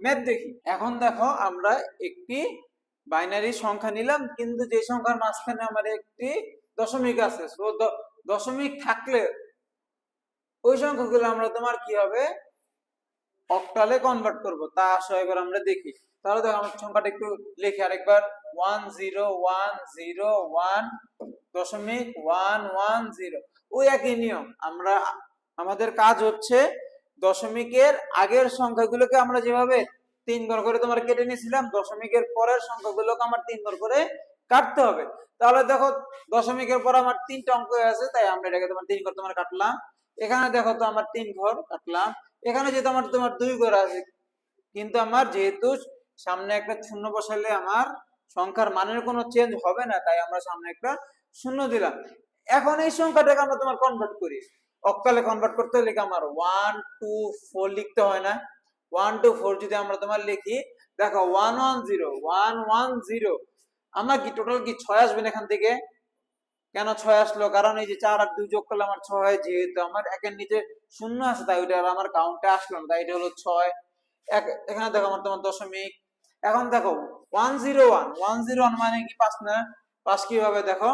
Speaker 1: ম্যাথ দেখি। এখন দেখো আমরা একটি বাইনারি সংখ্যা নিলাম, কিন্তু যে সংখ্যার মাঝখানে আমার একটি দশমিক আছে, সো দশমিক থাকলে ওই সংখ্যাগুলো আমরা তোমার কি হবে, অক্টালে কনভার্ট করব। তা আসো এবার আমরা দেখি। তাহলে দেখো আমার সংখ্যাটা একটু লিখি আরেকবার, 10101.110। ওই একই নিয়ম, আমরা আমাদের কাজ হচ্ছে দশমিকের আগের সংখ্যাগুলোকে আমরা যেভাবে 3 ঘর করে তোমার কেটে নিয়েছিলাম, দশমিকের পরের সংখ্যাগুলোকে আমার 3 ঘর করে কাটতে হবে। তাহলে দেখো দশমিকের পর আমার 3টা অঙ্ক আছে, তাই আমরা এটাকে তোমার 3 ঘর তোমার কাটলাম। এখানে দেখো তো আমার 3 ঘর কাটলাম। এখানে যেহেতু আমার তোমার 2 ঘর আছে, কিন্তু আমার যেহেতু সামনে একটা শূন্য বসালে আমার সংখ্যার মানের কোনো চেঞ্জ হবে না, তাই আমরা সামনে একটা শূন্য দিলাম। এখন এই সংখ্যাটাকে আমরা তোমার কনভার্ট করি, অক্টালে কনভার্ট করতে হলে আমার 1 2 4 লিখতে হয় না? 1 2 4 যদি আমরা তোমার লিখি, দেখো 110 আমার কি টোটাল কি 6 আসবে এখান থেকে? কেন 6 আসলো? কারণ এই যে 4 আর 2 যোগ করলে আমার 6 হয়, যেহেতু আমার একের নিচে শূন্য আছে তাই ওইটা আমার কাউন্টে আসলো না, তাই এটা হলো 6। এখানে দেখো আমার তোমার দশমিক। এখন দেখো 101 মানে কি 5 না? 5 কিভাবে দেখো,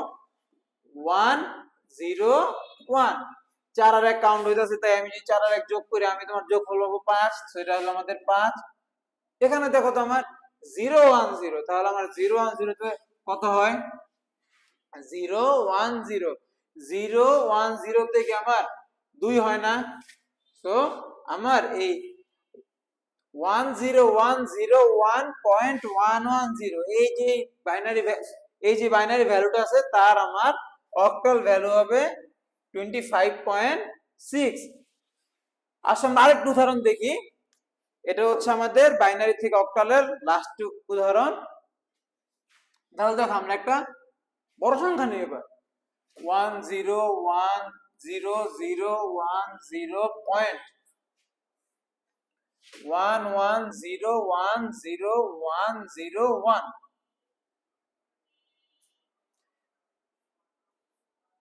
Speaker 1: 101, 4 আর 1 কাউন্ট হইতাছে, তাই আমি যদি 4 আর 1 যোগ করি, আমি তোমার যোগ করবো 5, সেটা হলো আমাদের 5। এখানে দেখো তো আমার 010, তাহলে আমার 010 তে কত হয়? 010 থেকে আমার 2 হয় না? তো আমার এই 10101.110 এই যে বাইনারি ভ্যালুটা আছে, তার আমার অক্টাল ভ্যালু হবে 25.6। আসলে আমরা আরেকটু উদাহরণ দেখি। এটা হচ্ছে আমাদের বাইনারি থেকে অক্টালের লাস্ট উদাহরণ। তাহলে দেখো আমরা একটা বড় সংখ্যা নিয়ে এবার 1010010110101।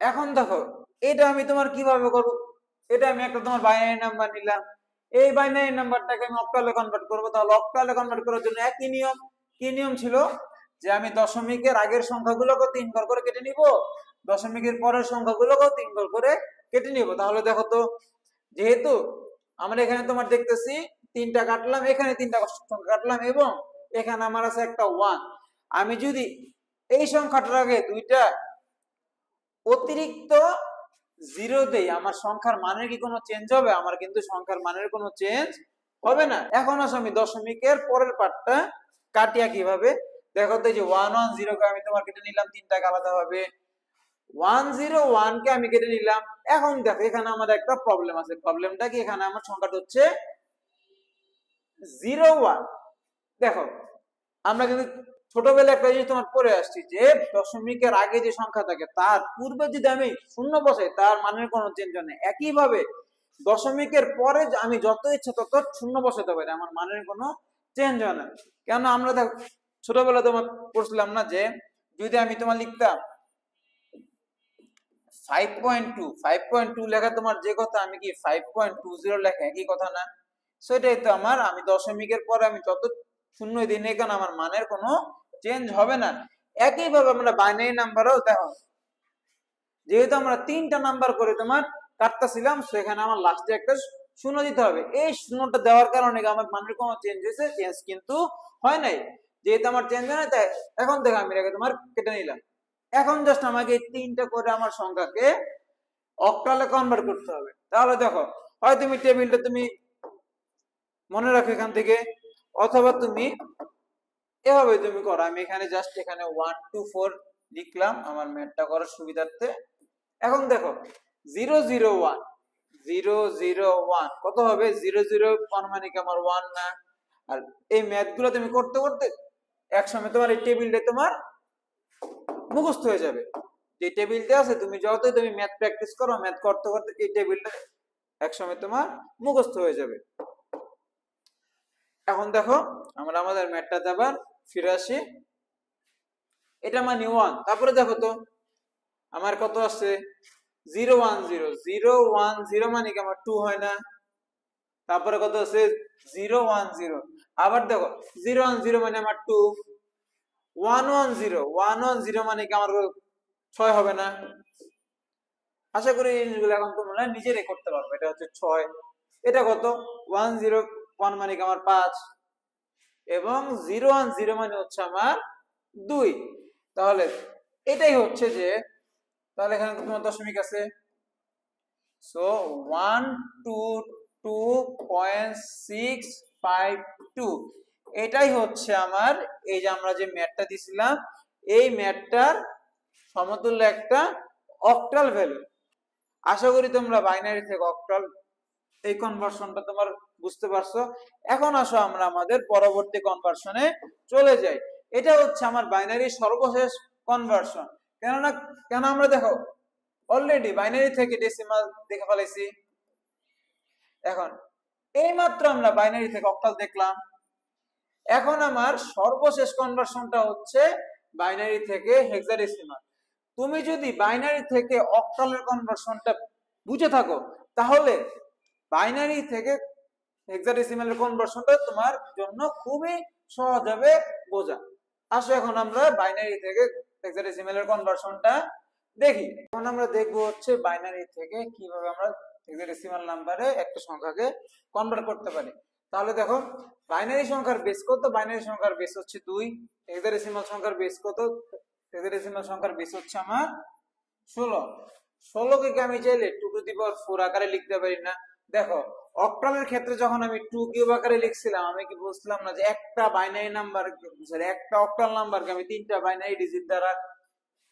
Speaker 1: এখন দেখো এটা আমি তোমার কিভাবে করবো, এটা আমি একটা তোমার বাইনারি নাম্বার নিলাম, এই বাইনারি নাম্বারটাকে আমি অক্টালে কনভার্ট করবো। তাহলে অক্টালে কনভার্ট করার জন্য একই নিয়ম। কি নিয়ম ছিল? যে আমি দশমিকের আগের সংখ্যাগুলোকে 3 ঘর করে কেটে নিব, দশমিকের পরের সংখ্যাগুলোকেও 3 ঘর করে কেটে নিব। তাহলে দেখো তো, যেহেতু আমরা এখানে তোমার দেখতেছি 3টা কাটলাম, এখানে 3টা সংখ্যা কাটলাম, এবং এখানে আমার আছে একটা 1। আমি যদি এই সংখ্যাটার আগে দুইটা অতিরিক্ত জিরো দেই, আমার সংখ্যার মানের কি কোনো চেঞ্জ হবে? আমার কিন্তু সংখ্যার মানের কোনো চেঞ্জ হবে না। এখন আসো আমি দশমিকের পরের পার্টটা কাটিয়া কিভাবে দেখো তো। এই যে 110 কে আমি তোমার কেটে নিলাম তিনটাকে আলাদা ভাবে, 101 কে আমি কেটে নিলাম। এখন দেখো এখানে আমাদের একটা প্রবলেম আছে। প্রবলেমটা কি? এখানে আমার সংখ্যাটা হচ্ছে 01। দেখো আমরা কিন্তু ছোটবেলায় একটা জিনিস তোমার পড়ে আসছি যে দশমিকের আগে যে সংখ্যা থাকে তার পূর্বে যদি আমি শূন্য বসাই তার মানের কোনো চেঞ্জ হয় না। একইভাবে দশমিকের পরে আমি যত ইচ্ছা তত শূন্য বসাতে পারি, আমার মানের কোনো চেঞ্জ হয় না। কেন? আমরা দেখো ছোটবেলায় তোমার পড়ছিলাম না যে যদি আমি তোমার লিখতাম 5.2 লেখা তোমার যে কথা, আমি কি 5.20 লেখা একই কথা না? সেটাই তো আমার, আমি দশমিকের পরে আমি যত শূন্য দিই না কেন আমার মানের কোনো চেঞ্জ হবে না। একইভাবে আমরা বাইনারি নাম্বারও দেখো, যেহেতু আমরা তিনটা নাম্বার করে তোমার কাটতেছিলাম সেখানে আমার লাস্টে একটা শূন্য দিতে হবে। এই শূন্যটা দেওয়ার কারণে আমার মানের কোনো চেঞ্জ হয়েছে? চেঞ্জ কিন্তু হয় নাই। যেহেতু আমার চেঞ্জ হয় না তাই এখন দেখো আমি এটাকে তোমার কেটে নিলাম। এখন জাস্ট আমাকে এই তিনটা করে আমার সংখ্যাকে অক্টালে কনভার্ট করতে হবে। তাহলে দেখো হয় তুমি টেবিলটা তুমি মনে রাখো এখান থেকে, অথবা তুমি এভাবে তুমি করো। আমি এখানে জাস্ট এখানে 124 লিখলাম আমার ম্যাথটা করার সুবিধার্থে। এখন দেখো 001 কত হবে? 001 মানে কি আমার 1 না? আর এই ম্যাথ গুলো তুমি করতে করতে একসময় তোমার এই টেবিলটা তোমার মুখস্থ হয়ে যাবে। যে টেবিলটা আছে তুমি যতই তুমি ম্যাথ প্র্যাকটিস করো, ম্যাথ করতে করতে এই টেবিলটা একসময় তোমার মুখস্থ হয়ে যাবে। এখন দেখো আমরা আমাদের ম্যাথটাতে আবার ফিরে আসি। এটা মানে 1, তারপরে দেখো তো আমার কত আছে? 010 মানে কি আমার 2 হয় না? তারপরে কত আছে? 010। আবার দেখো 010 মানে আমার 2। 110 মানে কি আমার 6 হবে না? আশা করি এই জিনিসগুলো এখন তোমরা নিজেরাই করতে পারবে। এটা হচ্ছে 6। এটা কত? 101 মানে কি আমার 5, এবং 010 মানে হচ্ছে আমার 2। তাহলে এটাই হচ্ছে যে, তাহলে এখানে তোমার দশমিক আছে। সো 122.652 এটাই হচ্ছে আমার এই যে আমরা যে ম্যাথটা দিছিলাম এই ম্যাথটার সমতুল্য একটা অক্টাল ভ্যালু। আশা করি তোমরা বাইনারি থেকে অক্টাল এই কনভার্সনটা তোমার বুঝতে পারছো। এখন আসো আমরা আমাদের পরবর্তী কনভার্সনে চলে যাই। এটা হচ্ছে আমার বাইনারি সর্বশেষ কনভার্সন। কেন আমরা দেখো অলরেডি বাইনারি থেকে ডেসিমাল দেখে ফেলেছি। এখন এই মাত্র আমরা বাইনারি থেকে অক্টাল দেখলাম। এখন আমার সর্বশেষ কনভার্সনটা হচ্ছে বাইনারি থেকে হেক্সাডেসিমাল। তুমি যদি বাইনারি থেকে অক্টালের কনভার্সনটা বুঝে থাকো তাহলে বাইনারি থেকে হেক্সাডেসিমালের কনভার্সনটা তোমার জন্য খুবই সহজ হবে বোঝা। আসো এখন আমরা বাইনারি থেকে হেক্সাডেসিমালের কনভার্সনটা দেখি। এখন আমরা দেখবো হচ্ছে বাইনারি থেকে কিভাবে আমরা হেক্সাডেসিমাল নাম্বারে একটা সংখ্যাকে কনভার্ট করতে পারি। তাহলে দেখো বাইনারি সংখ্যার বেস কত? বাইনারি সংখ্যার বেস হচ্ছে 2। হেক্সাডেসিমাল সংখ্যার বেস কত? হেক্সাডেসিমাল সংখ্যার বেস হচ্ছে আমার 16। 16 কে আমি চাইলে 2 টু দি পাওয়ার 4 আকারে লিখতে পারি না? দেখো অক্টালের ক্ষেত্রে যখন আমি 2 কিউব আকারে লিখছিলাম আমি কি বলছিলাম না যে একটা বাইনারি নাম্বার সরি একটা অক্টাল নাম্বারকে আমি তিনটা বাইনারি ডিজিট দ্বারা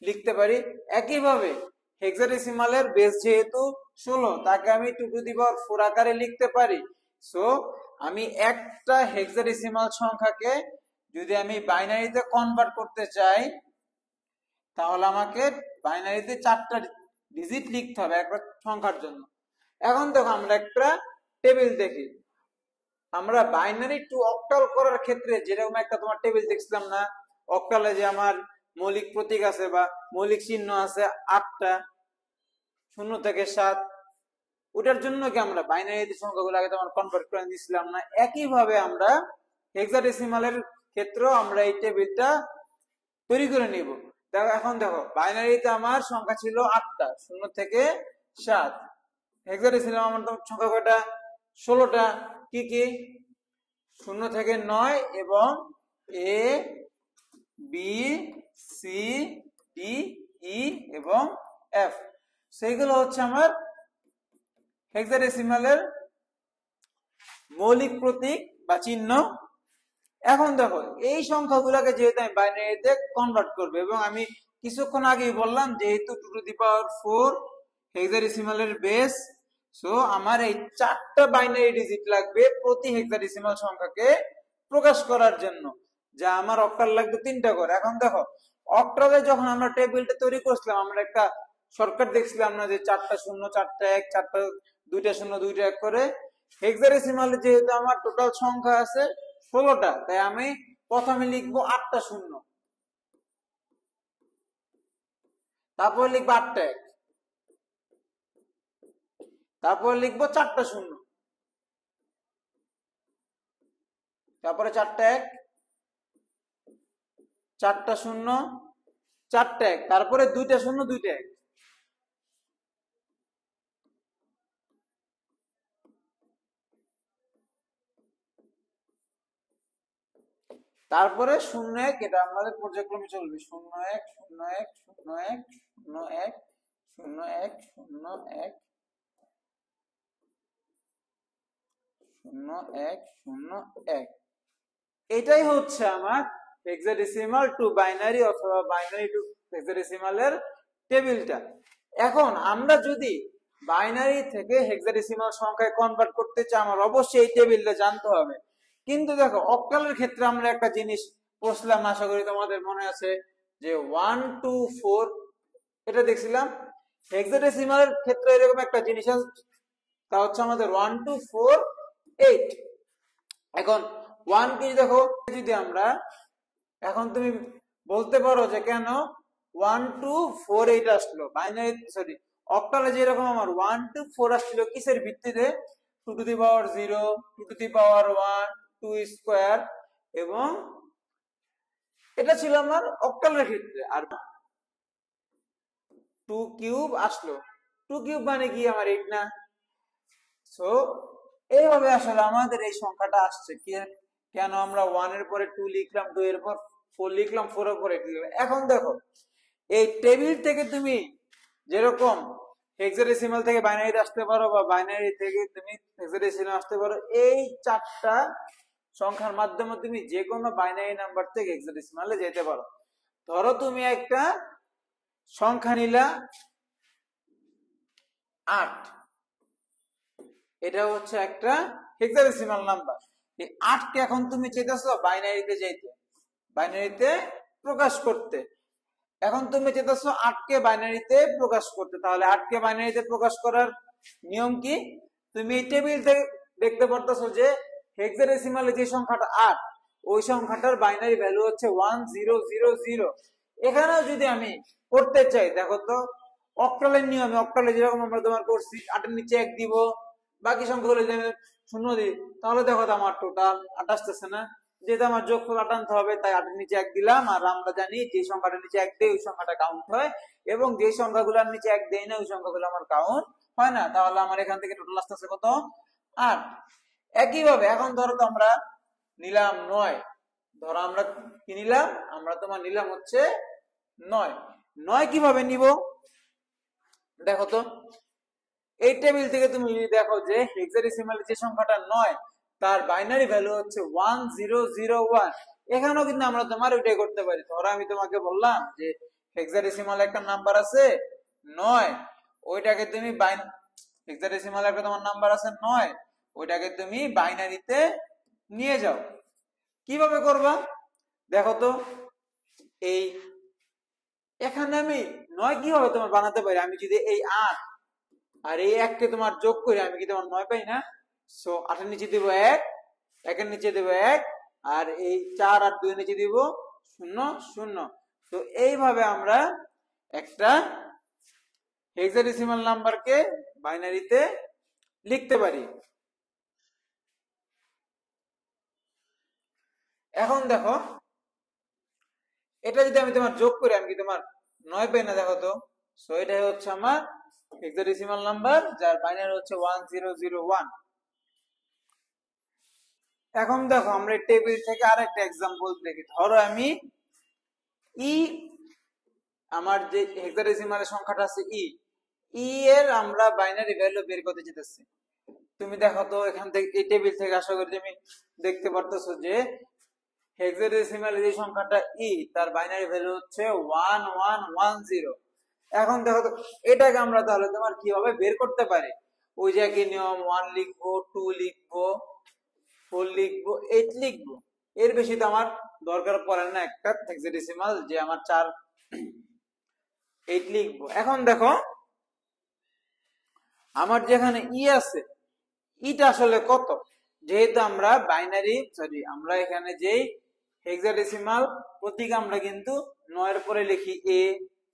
Speaker 1: লিখতে পারি। একইভাবে হেক্সাডেসিমালের বেস যেহেতু 16 তাকে আমি 2 টু দি পাওয়ার 4 আকারে লিখতে পারি। সো আমি একটা হেক্সাডেসিমাল সংখ্যাকে যদি আমি বাইনারিতে কনভার্ট করতে চাই তাহলে আমাকে বাইনারিতে 4টা ডিজিট লিখতে হবে একটা সংখ্যার জন্য। এখন দেখো আমরা একটা টেবিল দেখি। আমরা বাইনারি টু অক্টাল করার ক্ষেত্রে যেরকম একটা তোমার টেবিল দেখছিলাম না, অক্টালে যে আমার মৌলিক প্রতীক আছে বা মৌলিক চিহ্ন আছে 8টা 0 থেকে 7, ওটার জন্য কি আমরা বাইনারি সংখ্যাগুলো আগে তোমার কনভার্ট করে দিয়েছিলাম না? একইভাবে আমরা হেক্সাডেসিমালের ক্ষেত্রেও আমরা এই টেবিলটা তৈরি করে নিব। দেখো এখন দেখো বাইনারিতে আমার সংখ্যা ছিল 8টা 0 থেকে 7, হেক্সাডেসিমালে আমার সংখ্যা কয়টা? 16টা। কি কি? 0 থেকে 9 এবং a বি, সি, ডি, ই এবং এফ। সেইগুলো হচ্ছে আমার হেক্সাডেসিমালের মৌলিক প্রতীক বা চিহ্ন। এখন দেখো এই সংখ্যাগুলোকে যেহেতু আমি বাইনারিতে কনভার্ট করবো, এবং আমি কিছুক্ষণ আগেই বললাম যেহেতু 2 টু দি পাওয়ার 4 হেক্সাডেসিমালের বেস, সো আমার এই 4টা বাইনারি ডিজিট লাগবে প্রতি হেক্সাডেসিমাল সংখ্যাকে প্রকাশ করার জন্য, যা আমার অক্টাল লাগবে 3টা করে। এখন দেখো অক্টালে যখন আমরা টেবিলটা তৈরি করছিলাম, আমরা একটা শর্টকাট দেখছিলাম না যে 4টা শূন্য 4টা 1, 4টা 2টা শূন্য 2টা 1 করে। হেক্সাডেসিমালে যেহেতু আমার টোটাল সংখ্যা আছে 16টা, তাই আমি প্রথমে লিখবো 8টা শূন্য, তারপর লিখবো 8টা 1, তারপর লিখবো 4টা শূন্য, তারপরে 4টা 1, 4টা শূন্য, 4টা 1, তারপরে 2টা শূন্য 2টা 1, তারপরে 0 1, এটা আমাদের পর্যায়ক্রমে চলবে 0 1 0 1 0 1 0 1 0 1 0 1 0 1 0 1। এটাই হচ্ছে আমার হেক্সাডেসিমাল টু বাইনারি অথবা বাইনারি টু হেক্সাডেসিমালের টেবিলটা। এখন আমরা যদি বাইনারি থেকে হেক্সাডেসিমাল সংখ্যায় কনভার্ট করতে চাই, আমার অবশ্যই এই টেবিলটা জানতে হবে। কিন্তু দেখো অক্টালের ক্ষেত্রে আমরা একটা জিনিস পড়ছিলাম, আশা করি তোমাদের মনে আছে, যে 1 2 4 এটা দেখছিলাম। হেক্সাডেসিমালের ক্ষেত্রে এরকম একটা জিনিস আছে, তা হচ্ছে আমাদের 1 2 4 8। এখন 1 কি দেখো, যদি আমরা এখন তুমি বলতে পারো যে কেন 1 2 4 8 আসলো বাইনারি, সরি অক্টালে যেরকম আমার 1 2 4 আসছিল কিসের ভিত্তিতে, 2 to the power 0, 2 to the power 1, 2 square, এবং এটা ছিল আমার অক্টালের ক্ষেত্রে। আর 2 কিউব আসলো, 2 কিউব মানে কি আমার 8 না? সো এইভাবে আসলে আমাদের এই সংখ্যাটা আসছে কি, কেন আমরা 1 এর পরে 2 লিখলাম, 2 এর পর 4 লিখলাম, 4 এর পরে 8 লিখলাম। এখন দেখো এই টেবিল থেকে তুমি যেরকম হেক্সাডেসিমাল থেকে বাইনারিতে আসতে পারো, বা বাইনারি থেকে তুমি হেক্সাডেসিমাল আসতে পারো, এই 4টা সংখ্যার মাধ্যমে তুমি যে কোনো বাইনারি নাম্বার থেকে হেক্সাডেসিমালে যেতে পারো। ধরো তুমি একটা সংখ্যা নিলা 8, এটা হচ্ছে একটা হেক্সাডেসিমাল নাম্বার। এই 8 কে এখন তুমি চাইতেছো বাইনারিতে যাইতে, বাইনারিতে প্রকাশ করতে। এখন তুমি চাইতেছো 8 কে বাইনারিতে প্রকাশ করতে, তাহলে 8 কে বাইনারিতে প্রকাশ করার নিয়ম কি? তুমি এই টেবিল থেকে দেখতে পারতেছো যে হেক্সাডেসিমালে যে সংখ্যাটা 8, ওই সংখ্যাটার বাইনারি ভ্যালু হচ্ছে 1000। এখানেও যদি আমি করতে চাই, দেখো তো অক্টালের নিয়মে, অক্টালে যেরকম আমরা তোমার করছি 8 এর নিচে 1 দিব, বাকি সংখ্যাগুলো যদি আমি শূন্য দিই, তাহলে দেখো তো আমার টোটাল 8 আসতেছে না। যেহেতু আমার যোগফল 8 আনতে হবে, তাই 8 এর নিচে 1 দিলাম। আর আমরা জানি যে সংখ্যাটার নিচে 1 দেয় ওই সংখ্যাটা কাউন্ট হয়, এবং যে সংখ্যাগুলোর নিচে 1 দেয় না ওই সংখ্যাগুলো আমার কাউন্ট হয় না। তাহলে আমার এখান থেকে টোটাল আসতেছে কত? 8। একইভাবে এখন ধরো তো আমরা নিলাম 9, ধরো আমরা কি নিলাম, আমরা তোমার নিলাম হচ্ছে 9। 9 কিভাবে নিব দেখো তো, এই টেবিল থেকে তুমি দেখো যে হেক্সাডেসিমাল যে সংখ্যাটা 9, তার বাইনারি ভ্যালু হচ্ছে 1001। এখানেও কিন্তু আমরা তোমার ওইটাই করতে পারি। ধরো আমি তোমাকে বললাম যে হেক্সাডেসিমাল একটা নাম্বার আছে 9, ওইটাকে তুমি হেক্সাডেসিমাল একটা তোমার নাম্বার আছে 9, ওইটাকে তুমি বাইনারিতে নিয়ে যাও। কিভাবে করবা দেখো তো, এই এখানে আমি 9 কিভাবে তোমার বানাতে পারি, আমি যদি এই 8 আর এই 1 কে তোমার যোগ করি, আমি কি তোমার 9 পাই না? সো 8 এর নিচে দিব 1, 1 এর নিচে দিব 1, আর এই 4 আর 2 এর নিচে দিব 0 0। তো এইভাবে আমরা একটা হেক্সাডেসিমাল নাম্বারকে বাইনারিতে লিখতে পারি। এখন দেখো এটা যদি আমি তোমার যোগ করি, আমি কি তোমার 9 পাই না? দেখো তো, সো এটাই হচ্ছে আমার হেক্সাডেসিমাল নাম্বার, যার বাইনারি হচ্ছে 1001। এখন দেখো আমরা টেবিল থেকে আরেকটা এক্সাম্পল দেখি। ধরো আমি ই আমার যে হেক্সাডেসিমালের সংখ্যাটা আছে ই এর আমরা বাইনারি ভ্যালু বের করতে যেতেছি। তুমি দেখো তো এখান থেকে এই টেবিল থেকে আশা করি তুমি দেখতে পারতেছো যে হেক্সাডেসিমালের যে সংখ্যাটা ই তার বাইনারি ভ্যালু হচ্ছে 1110। এখন দেখো তো এটাকে আমরা তাহলে তোমার কিভাবে বের করতে পারি? ওই যে একই নিয়ম, 1 লিখবো, 2 লিখবো, 4 লিখবো, 8 লিখবো। এর বেশি তো আমার দরকার পড়ে না একটা হেক্সাডেসিমাল যে আমার 4 8 লিখবো। এখন দেখো আমার যেখানে ই আছে ইটা আসলে কত, যেহেতু আমরা বাইনারি আমরা এখানে যেই হেক্সাডেসিমাল প্রতীক আমরা কিন্তু 9 এর পরে লিখি A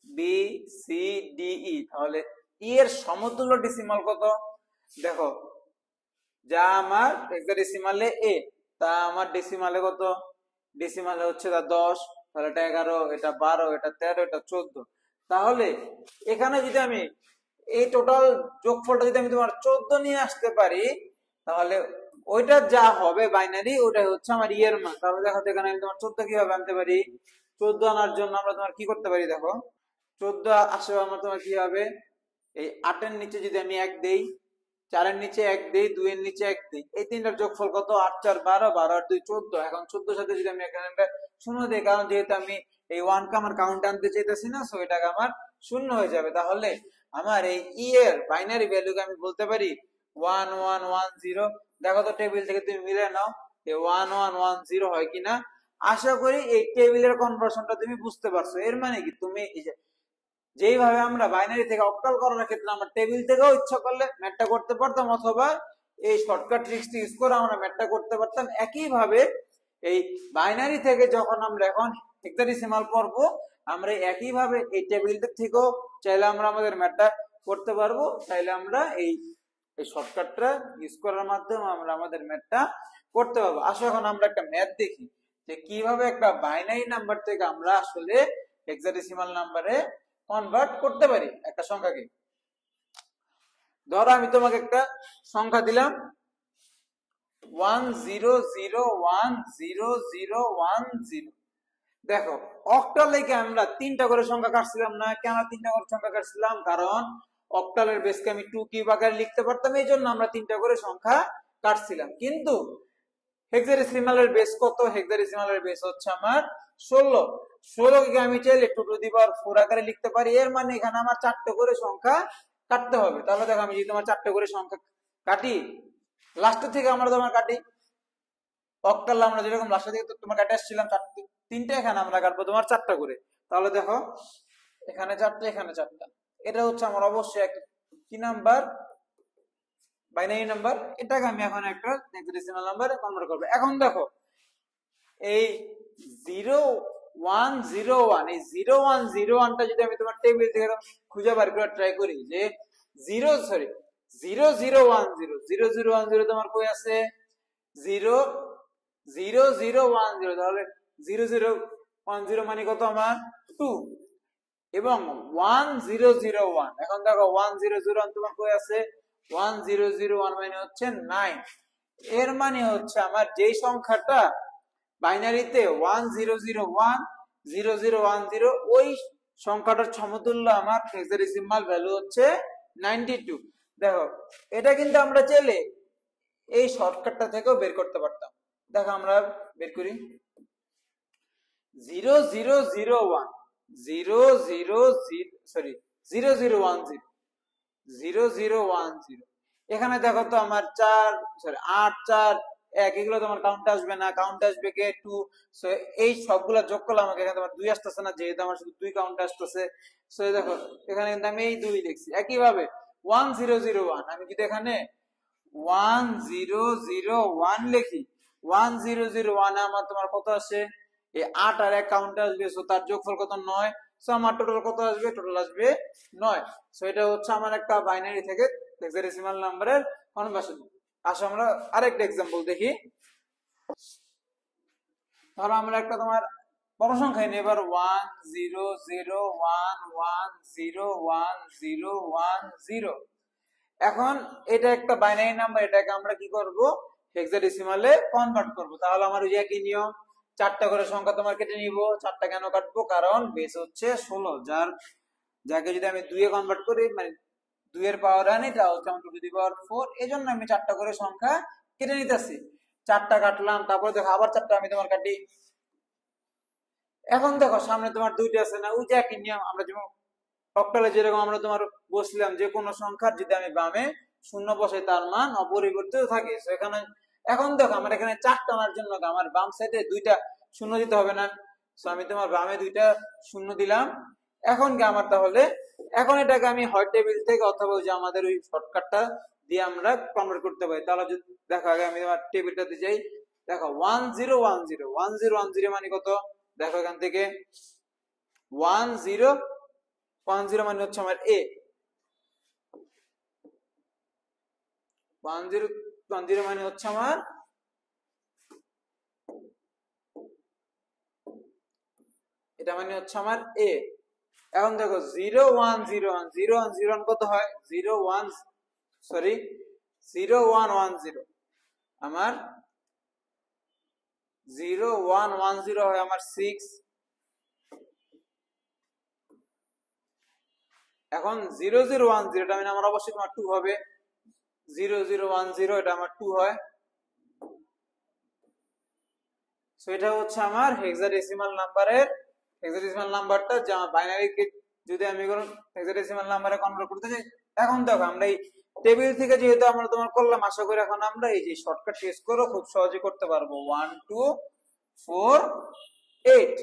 Speaker 1: B C D E, তাহলে ই এর সমতুল্য ডেসিমাল কত? দেখো যা আমার হেক্সাডেসিমালে এ তা আমার ডেসিমালে কত? ডেসিমালে হচ্ছে তা 10, তাহলে এটা 11, এটা 12, এটা 13, এটা 14। তাহলে এখানে যদি আমি এই টোটাল যোগফলটা যদি আমি তোমার 14 নিয়ে আসতে পারি, তাহলে ওইটা যা হবে বাইনারি ওটাই হচ্ছে আমার ই এর মান। তাহলে দেখো এখানে আমি তোমার 14 কিভাবে আনতে পারি? 14 আনার জন্য আমরা তোমার কি করতে পারি? দেখো 14 আসে আমার তোমার কি হবে, এই 8 এর নিচে যদি আমি 1 দেই, 4 এর নিচে 1 দেই, 2 এর নিচে 1 দেই, এই তিনটার যোগফল কত? 8 4 12, 12 আর 2 14। এখন 14 এর সাথে যদি আমি এখানে একটা শূন্য দেই, কারণ যেহেতু আমি এই 1 কে আমার কাউন্ট আনতে চাইতেছি না, সো এটাকে আমার শূন্য হয়ে যাবে। তাহলে আমার এই ই এর বাইনারি ভ্যালুকে আমি বলতে পারি 1110। দেখো তো টেবিল থেকে তুমি মিলে নাও এই 1110 হয় কিনা। আশা করি এই টেবিলের কনভার্সনটা তুমি বুঝতে পারছো। এর মানে কি, তুমি যেইভাবে আমরা বাইনারি থেকে অক্টাল করার ক্ষেত্রে আমরা টেবিল থেকেও ইচ্ছা করলে ম্যাথটা করতে পারতাম, অথবা এই শর্টকাট ট্রিক্সটি ইউজ করে আমরা ম্যাথটা করতে পারতাম। একইভাবে এই বাইনারি থেকে যখন আমরা এখন হেক্সাডেসিমাল করব, আমরা একইভাবে এই টেবিল থেকেও চাইলে আমরা আমাদের ম্যাথটা করতে পারবো, চাইলে আমরা এই শর্টকাটটা ইউজ করার মাধ্যমে আমরা আমাদের ম্যাথটা করতে পারবো। আসো এখন আমরা একটা ম্যাথ দেখি যে কিভাবে একটা বাইনারি নাম্বার থেকে আমরা আসলে হেক্সাডেসিমাল নাম্বারে কনভার্ট করতে পারি একটা সংখ্যাকে। ধরো আমি তোমাকে একটা সংখ্যা দিলাম 10010010। দেখো অক্টাল লেগে আমরা 3টা করে সংখ্যা কাটছিলাম না কেন? 3টা করে সংখ্যা কাটছিলাম কারণ অক্টালের বেসকে আমি 2 কিউব আকারে লিখতে পারতাম, এই জন্য আমরা 3টা করে সংখ্যা কাটছিলাম। কিন্তু হেক্সাডেসিমালের বেস কত? হেক্সাডেসিমালের বেস হচ্ছে আমার 16। 16 কে আমি চাইলে 2 টু দি পাওয়ার 4 আকারে লিখতে পারি। এর মানে এখানে আমার 4টে করে সংখ্যা কাটতে হবে। তাহলে দেখো আমি যদি তোমার 4টে করে সংখ্যা কাটি, লাস্টের থেকে আমরা তোমার কাটি অক্টাল আমরা যেরকম লাস্টের থেকে তোমার কাটে আসছিলাম 3টে, এখানে আমরা কাটবো তোমার 4টা করে। তাহলে দেখো এখানে 4টা, এখানে 4টা। এটা হচ্ছে আমার অবশ্যই একটা কি নাম্বার? Binary number. এটাকে আমি এখন একটা হেক্সাডেসিমাল নাম্বারে কনভার্ট করব। এখন দেখো এই 0101, এই 0101টা যদি আমি তোমার টেবিল থেকে খুঁজে বার করে ট্রাই করি যে 0010 তোমার কই আছে? 0010। তাহলে 0010 মানে কত? আমার 2। এবং 1001, এখন দেখো 1001 তোমার কই আছে? 1001 মানে হচ্ছে 9। এর মানে হচ্ছে আমার যেই সংখ্যাটা বাইনারিতে 10010010, ওই সংখ্যাটার সমতুল্য আমার হেক্সাডেসিমাল ভ্যালু হচ্ছে 92। দেখো এটা কিন্তু আমরা চাইলে এই শর্টকাটটা থেকেও বের করতে পারতাম। দেখো আমরা বের করি 0001 0010। এখানে দেখো তো আমার 8 4 1 এগুলো তোমার কাউন্ট আসবে না, কাউন্ট আসবে কে 2। সো এই সবগুলা যোগ করলে আমাকে এখানে তোমার 2 আসতেছে না, যেহেতু আমার শুধু 2 কাউন্ট আসতেছে। সো দেখো এখানে কিন্তু আমি এই 2 লিখছি। একইভাবে 1001 আমি যদি এখানে 1001 লিখি, 1001 আমার তোমার কত আসে? এই 8 আর 1 কাউন্ট আসবে, সো তার যোগফল কত? 9। সো আমার টোটাল কত আসবে? টোটাল আসবে 9। সো এটা হচ্ছে আমার একটা বাইনারি থেকে হেক্সাডেসিমাল নাম্বারের কনভার্সন। আসো আমরা আরেকটা एग्जांपल দেখি। ধরো আমরা একটা তোমার বড় সংখ্যা নিয়ে এবার 1001101010। এখন এটা একটা বাইনারি নাম্বার, এটাকে আমরা কি করব? হেক্সাডেসিমালে কনভার্ট করব। তাহলে আমার ওই যে একই নিয়ম, চারটা করে সংখ্যা তোমার কেটে নিব। চারটা কেন কাটবো, কারণ বেস হচ্ছে 16, যাকে যদি আমি 2 এ কনভার্ট করি, মানে 2 এর পাওয়ার আনি, তা হচ্ছে আমার 2 টু দি পাওয়ার 4। এই জন্য আমি চারটা করে সংখ্যা কেটে নিতেছি। চারটা কাটলাম, তারপর দেখো আবার চারটা আমি তোমার কাটি। এখন দেখো সামনে তোমার দুইটা আছে না, ওই যে একই নিয়ম, আমরা যেমন অক্টালে যেরকম আমরা তোমার বসলাম, যে কোনো সংখ্যার যদি আমি বামে শূন্য বসাই তার মান অপরিবর্তিত থাকে। এখানে এখন দেখো আমার এখানে চার টানার জন্য আমার বাম সাইডে দুইটা শূন্য দিতে হবে না। আমি তোমার বামে দুইটা শূন্য দিলাম। এখন কি আমার তাহলে এখন এটাকে আমি হয় টেবিল থেকে অথবা যে আমাদের ওই শর্টকাটটা দিয়ে আমরা কনভার্ট করতে পারি। তাহলে যদি দেখো আগে আমি তোমার টেবিলটাতে যাই, দেখো 1010 মানে কত, দেখো এখান থেকে 1010 মানে হচ্ছে আমার এ, 1010 মানে হচ্ছে আমার এটা, মানে হচ্ছে আমার এ। এখন দেখো 0101 কত হয়, 0110 আমার 0110 হয় আমার 6। এখন 0010 এটা মানে আমার অবশ্যই তোমার 2 হবে, 0010 এটা আমার 2 হয়। সো এটা হচ্ছে আমার হেক্সাডেসিমাল নাম্বারটা, যা বাইনারি যদি আমি কোনো হেক্সাডেসিমাল নাম্বারে কনভার্ট করতে চাই। এখন দেখো আমরা এই টেবিল থেকে যেহেতু আমরা তোমার করলাম, আশা করি এখন আমরা এই যে শর্টকাট টেস্ট করে খুব সহজে করতে পারবো। 1 2 4 8।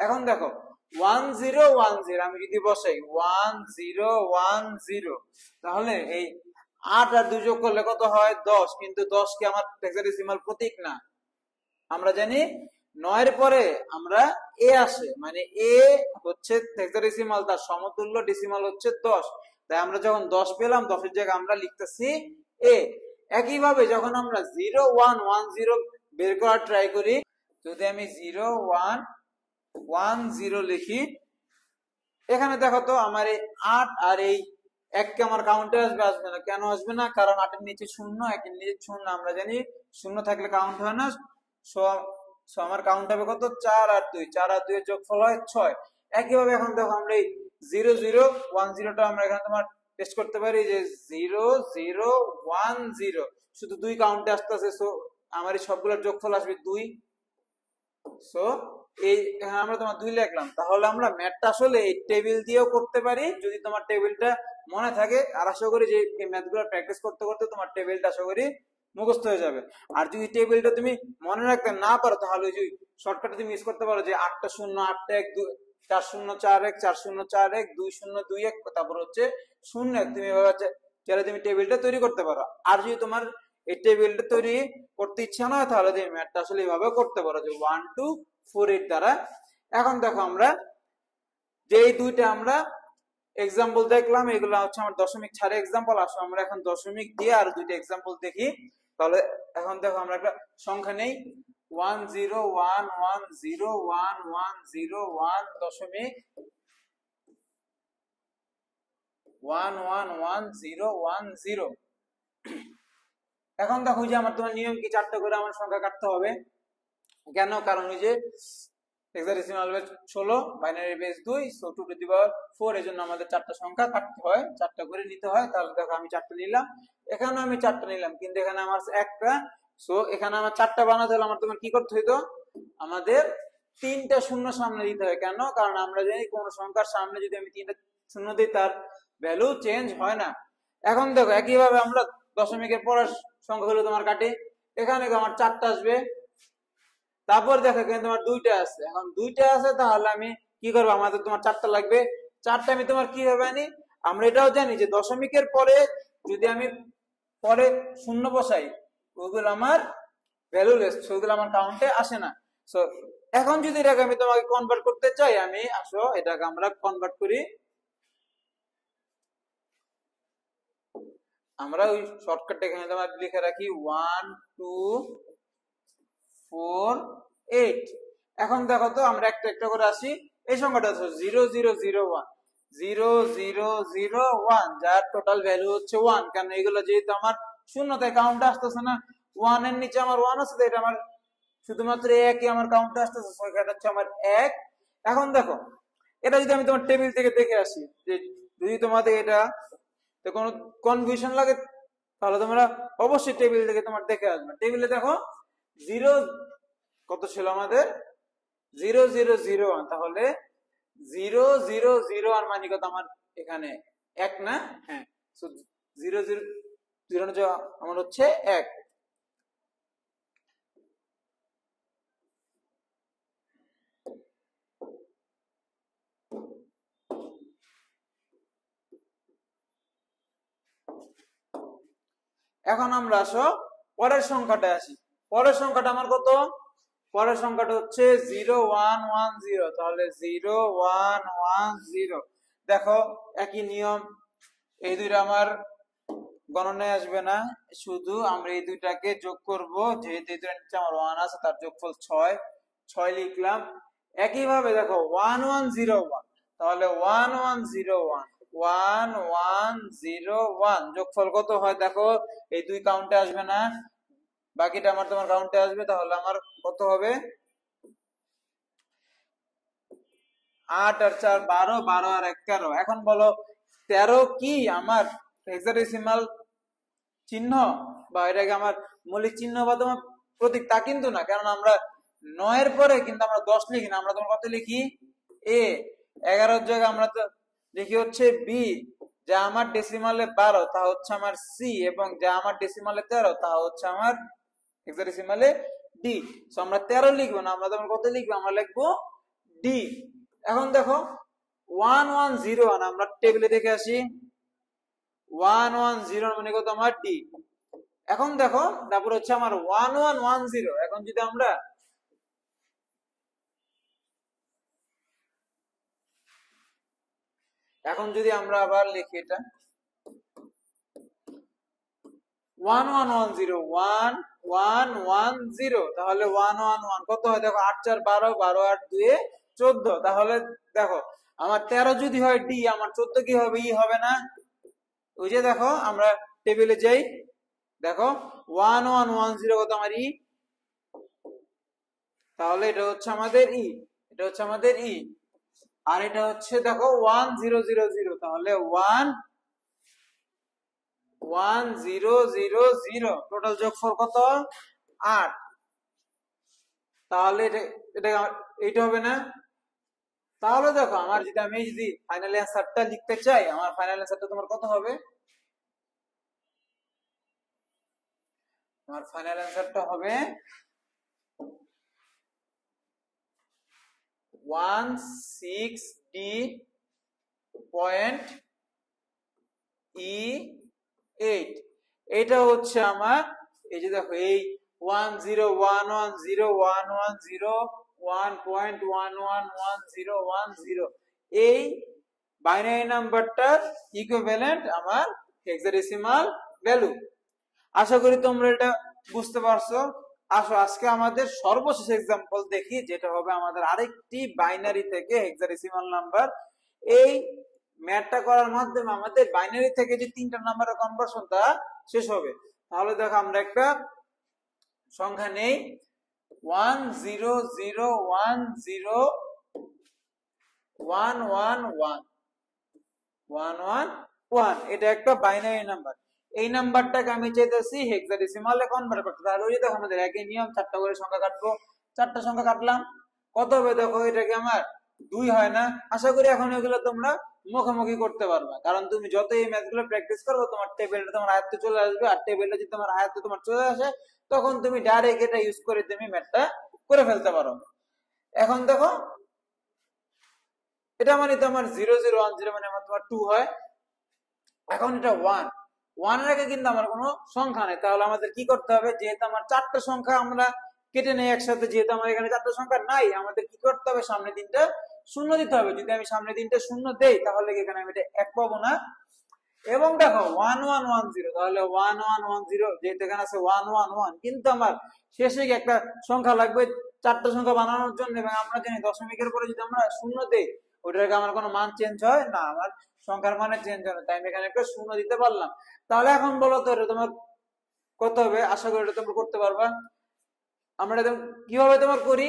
Speaker 1: এখন দেখো 1010 আমি যদি বসাই 1010, তাহলে এই 8 আর 2 যোগ করলে কত হয় 10, কিন্তু 10 কি আমার হেক্সাডেসিমাল প্রতীক না। আমরা জানি 9 এর পরে আমরা এ আসে, মানে এ হচ্ছে হেক্সাডেসিমাল, তার সমতুল্য ডেসিমাল হচ্ছে 10। তাই আমরা যখন 10 পেলাম, 10 এর জায়গায় আমরা লিখতেছি এ। একইভাবে যখন আমরা 0110 বের করার ট্রাই করি, যদি আমি 0110 লিখি, এখানে দেখো তো আমার এই 8 আর এই 1 কে আমার কাউন্টে আসবে না। কেন আসবে না, কারণ 8 এর নিচে 0, 1 এর নিচে 0, আমরা জানি 0 থাকলে কাউন্ট হয় না। সো আমার কাউন্ট হবে কত, 4 আর 2 এর যোগফল হয় 6। একইভাবে এখন দেখো আমরা এই 0010টা আমরা এখানে তোমার টেস্ট করতে পারি যে 0010 শুধু 2 কাউন্টে আসতেছে। সো আমার এই সবগুলোর যোগফল আসবে 2। সো এই এখানে আমরা তোমার 2 লিখলাম। তাহলে আমরা ম্যাথটা আসলে এই টেবিল দিয়েও করতে পারি, যদি তোমার টেবিলটা মনে থাকে। আর আশা করি যে এই ম্যাথগুলো প্র্যাকটিস করতে করতে তোমার টেবিলটা আশা করি মুখস্থ হয়ে যাবে। আর যদি টেবিলটা তুমি মনে রাখতে না পারো, তাহলে ওই যে শর্টকাটে তুমি ইউজ করতে পারো যে 8টা 0 8টা 1 2 4041 4041 2021, তারপর হচ্ছে 01। তুমি এভাবে চাইলে তুমি টেবিলটা তৈরি করতে পারো। আর যদি তোমার এই টেবিলটা তৈরি করতে ইচ্ছা না হয়, তাহলে তুমি ম্যাথটা আসলে এইভাবে করতে পারো যে 1248 দ্বারা। এখন দেখো আমরা যে এই দুইটা আমরা এক্সাম্পল দেখলাম, এগুলো হচ্ছে আমার দশমিক ছাড়া এক্সাম্পল। আসো আমরা এখন দশমিক দিয়ে আর দুইটা এক্সাম্পল দেখি। তাহলে এখন দেখো আমরা একটা সংখ্যা নেই, 1011101010। এখন দেখো যে আমার তোমার নিয়ম কি, 4টা করে আমার সংখ্যা কাটতে হবে। কেন, কারণ ওই যে hexadecimal base 16, binary base 2, so 2 to the power 4, এজন্য আমাদের 4টা সংখ্যা কাটতে হয়, 4টা করে নিতে হয়। তাহলে দেখো আমি 4টা নিলাম, এখানে আমি 4টা নিলাম, কিন্তু এখানে আমার একটা। সো এখানে আমার 4টা বানাতে হলে আমার তোমার কি করতে হইতো, আমাদের 3টা শূন্য সামনে দিতে হয়। কেন, কারণ আমরা জানি কোন সংখ্যার সামনে যদি আমি 3টা শূন্য দিই, তার ভ্যালু চেঞ্জ হয় না। এখন দেখো একইভাবে আমরা দশমিকের পরের সংখ্যাগুলো তোমার কাটি। এখানে আমার 4টা আসবে, তারপর দেখো এখানে তোমার 2টা আছে। এখন 2টা আছে, তাহলে আমি কি করবো, আমাদের তোমার 4টা লাগবে। 4টা আমি তোমার কিভাবে আনি, আমরা এটাও জানি যে দশমিকের পরে যদি আমি পরে শূন্য বসাই, ওগুলো আমার ভ্যালুলেস, ওগুলো আমার কাউন্টে আসে না। সো এখন যদি এটাকে আমি তোমাকে কনভার্ট করতে চাই, আমি আসো এটাকে আমরা কনভার্ট করি। আমরা ওই শর্টকাটটা এখানে তোমার লিখে রাখি 1 2 4 8। এখন দেখো তো আমরা একটা একটা করে আসি। এই সংখ্যাটা হচ্ছে 0001 যার টোটাল ভ্যালু হচ্ছে 1। কারণ এগুলো যেহেতু আমার শূন্য, তাই কাউন্ট আসতেছে না। 1 এর নিচে আমার 1 আছে, তাই এটা আমার শুধুমাত্র একই আমার কাউন্টে আসতেছে, সংখ্যাটা হচ্ছে আমার এক। এখন দেখো এটা যদি আমি তোমার টেবিল থেকে দেখে আসি, যে যদি তোমাদের এটা কোনো কনফিউশন লাগে তাহলে তোমরা অবশ্যই টেবিল থেকে তোমার দেখে আসবে। টেবিলে দেখো জিরো কত ছিল আমাদের, 0001, তাহলে 0001 মানে কত আমার এখানে এক না, হ্যাঁ, 000 আমার হচ্ছে এক। এখন আমরা আসো পরের সংখ্যাটা আসি। পরের সংখ্যাটা আমার কত, পরের সংখ্যাটা হচ্ছে 0110, তাহলে 0110। দেখো একই নিয়ম, এই দুইটা আমার গণনায় আসবে না, শুধু আমরা এই দুইটাকে যোগ করব, যেহেতু এই দুইটার নিচে আমার 1 আছে তার যোগফল 6, 6 লিখলাম। একইভাবে দেখো 1101, তাহলে 1101 1101 যোগফল কত হয় দেখো, এই দুই কাউন্টে আসবে না, বাকিটা আমার তোমার কাউন্টে আসবে, তাহলে আমার কত হবে, 8 আর 4 12, 12 আর 1 13। এখন বলো 13 কি আমার হেক্সাডেসিমাল চিহ্ন, বা এটাকে আমার মৌলিক চিহ্ন বা তোমার প্রতীক, তা কিন্তু না, কারণ আমরা 9 এর পরে কিন্তু আমরা 10 লিখি না, আমরা তোমার কত লিখি, এ। 11 জায়গায় আমরা তো লিখি হচ্ছে বি, যা আমার ডেসিমালে 12 তা হচ্ছে আমার সি, এবং যা আমার ডেসিমালে 13 তা হচ্ছে আমার হেক্সাডেসিমালে ডি। সো আমরা 13 লিখবো না, আমরা তখন কত লিখবো, আমরা লিখবো ডি। এখন দেখো 1101 আমরা টেবিলে দেখে আসি, 110 মানে কত আমার ডি। এখন দেখো তারপর হচ্ছে আমার 1110। এখন যদি আমরা আবার লিখি এটা 1110 1110, তাহলে 111 কত হয় দেখো, 8 4 12, 12 8 2 14, তাহলে দেখো আমার 13 যদি হয় ডি, আমার 14 কি হবে, ই হবে না। ওই যে দেখো আমরা টেবিলে যাই, দেখো 1110 কত আমার ই, তাহলে এটা হচ্ছে আমাদের ই, এটা হচ্ছে আমাদের ই। আর এটা হচ্ছে দেখো 1000, তাহলে 1000, টোটাল যোগফল কত 8, তাহলে এটা এইটা হবে না। তাহলে দেখো আমার যদি আমি যদি ফাইনাল অ্যান্সারটা লিখতে চাই, আমার ফাইনাল অ্যান্সারটা তোমার কত হবে, আমার ফাইনাল অ্যান্সারটা হবে 160.E8। এটা হচ্ছে আমার, এই যে দেখো এই 101101101.111010, এই বাইনারি নাম্বারটার ইকুইভ্যালেন্ট আমার হেক্সাডেসিমাল ভ্যালু। আশা করি তোমরা এটা বুঝতে পারছো। আসো আজকে আমাদের সর্বশেষ এক্সাম্পল দেখি, যেটা হবে আমাদের আরেকটি বাইনারি থেকে হেক্সাডেসিমাল নাম্বার। এই ম্যাথটা করার মাধ্যমে আমাদের বাইনারি থেকে যে তিনটা নাম্বারের কনভার্সন তা শেষ হবে। তাহলে দেখো আমরা একটা সংখ্যা নেই 10010111111, এটা একটা বাইনারি নাম্বার। এই নাম্বারটাকে আমি চাইতেছি হেক্সাডেসিমালে কনভার্ট করতে, তাহলে ওই দেখো আমাদের একই নিয়ম, 4টা করে সংখ্যা কাটবো, 4টা সংখ্যা কাটলাম, কত হবে দেখো, এটাকে আমার 2 হয় না। আশা করি এখন এগুলো তোমরা মুখোমুখি করতে পারবা, কারণ তুমি যত এই ম্যাথগুলো প্র্যাকটিস করবে তোমার টেবিলটা তোমার আয়ত্তে চলে আসবে, আর টেবিলটা যদি তোমার আয়ত্তে তোমার চলে আসে তখন তুমি ডাইরেক্ট এটা ইউজ করে তুমি ম্যাথটা করে ফেলতে পারো। এখন দেখো এটা মানে তো আমার 0010 মানে আমার তোমার 2 হয়। এখন এটা 1 এর আগে কিন্তু আমার কোনো সংখ্যা নেই, তাহলে আমাদের কি করতে হবে, যেহেতু আমার 4টা সংখ্যা আমরা কেটে নেই একসাথে, যেহেতু আমার এখানে 4টা সংখ্যা নাই, আমাদের কি করতে হবে, সামনে 3টা শূন্য দিতে হবে। যদি আমি সামনে 3টা শূন্য দেই তাহলে এখানে আমি এটা 1 পাবো না। এবং দেখো 1110, তাহলে 1110 যেহেতু এখানে আছে 111, কিন্তু আমার শেষে একটা সংখ্যা লাগবে 4টা সংখ্যা বানানোর জন্য, এবং আমরা জানি দশমিকের পরে যদি আমরা শূন্য দেই ওটাকে আমার কোনো মান চেঞ্জ হয় না, আমার সংখ্যার মানে চেঞ্জ হয় না, তাই আমি এখানে একটা শূন্য দিতে পারলাম। তাহলে এখন বলো তো এটা তোমার কত হবে, আশা করি এটা তোমরা করতে পারবা। আমরা কিভাবে তোমার করি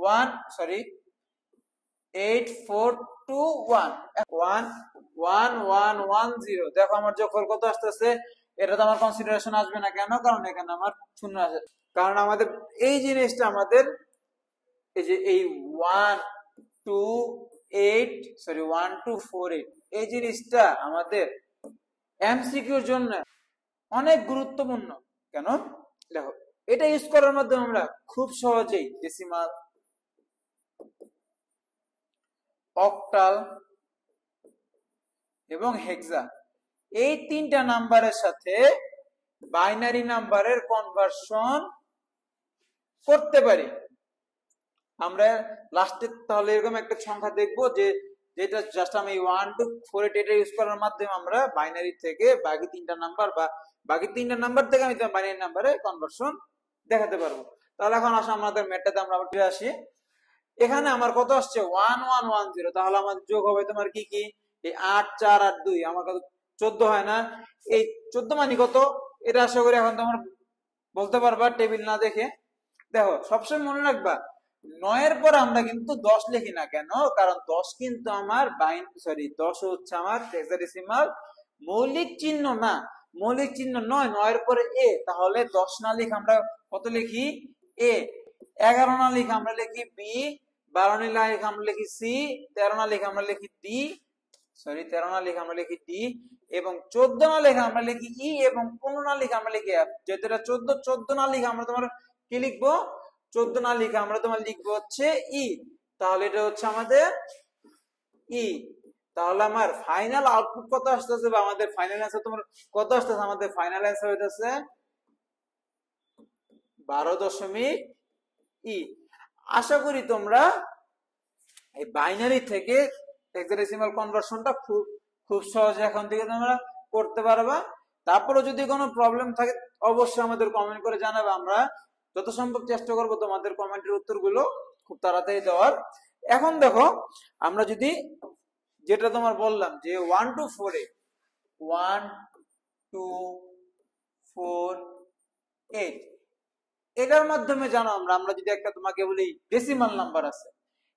Speaker 1: 841 দেখো আমার যোগফল কত আসতেছে, এটা তো আমার কনসিডারেশন আসবে না কেন, কারণ এখানে আমার শূন্য আছে, কারণ আমাদের এই জিনিসটা আমাদের এই যে এই 1248 এই জিনিসটা আমাদের এমসিকিউর জন্য অনেক গুরুত্বপূর্ণ। কেন দেখো, এটা ইউজ করার মাধ্যমে আমরা খুব সহজেই ডেসিমাল, অক্টাল এবং হেক্সা এই তিনটা নাম্বারের সাথে বাইনারি নাম্বারের কনভার্সন করতে পারি। আমরা লাস্টে তাহলে এরকম একটা সংখ্যা দেখবো যে যেটা জাস্ট আমি 1248 এটা ইউজ করার মাধ্যমে আমরা বাইনারি থেকে বাকি তিনটা নাম্বার বা বাকি তিনটা নাম্বার থেকে আমি বাইনারি নাম্বারে কনভার্সন দেখাতে পারবো। তাহলে এখন আসলে আমাদের ম্যাথটাতে আমরা আবার ফিরে আসি। এখানে আমার কত আসছে 1110, তাহলে আমাদের যোগ হবে তোমার কি কি, এই 8 4 আর 2 আমার কত 14 হয় না, এই 14 মানে কত, এটা আশা করি এখন তোমরা বলতে পারবা টেবিল না দেখে। দেখো সবসময় মনে রাখবা 9 এর পর আমরা কিন্তু 10 লিখি না, কেন, কারণ 10 কিন্তু আমার 10 হচ্ছে আমার হেক্সাডেসিমাল মৌলিক চিহ্ন না, মৌলিক চিহ্ন নয়, 9 এর পরে এ, তাহলে 10 না লিখে আমরা কত লিখি এ, 11 না লিখে আমরা লিখি বি, 12 না লিখে আমরা লিখি সি, 13 না লিখে আমরা লিখি ডি, 13 না লিখে আমরা লিখি ডি, এবং 14 না লিখে আমরা লিখি ই, এবং 15 না লিখে আমরা লিখি এফ। যেহেতু এটা 14 না লিখে আমরা তোমার কি লিখবো, 14 না লিখে আমরা তোমার লিখবো হচ্ছে ই, তাহলে এটা হচ্ছে আমাদের ই। তাহলে আমার ফাইনাল আউটপুট কত আসতেছে বা আমাদের ফাইনাল অ্যান্সার তোমার কত আসতেছে, আমাদের ফাইনাল অ্যান্সার হইতেছে 12 ই। আশা করি তোমরা এই বাইনারি থেকে হেক্সাডেসিমাল কনভার্সনটা খুব খুব সহজে এখন থেকে তোমরা করতে পারবা। তারপরে যদি কোনো প্রবলেম থাকে অবশ্যই আমাদের কমেন্ট করে জানাবে, আমরা যত সম্ভব চেষ্টা করব তোমাদের কমেন্টের উত্তরগুলো খুব তাড়াতাড়ি দেওয়ার। এখন দেখো আমরা যদি যেটা তোমার বললাম যে 1 to 4 1 2 4 8 এটার মাধ্যমে জানো আমরা যদি একটা তোমাকে বলি ডেসিমাল নাম্বার আছে,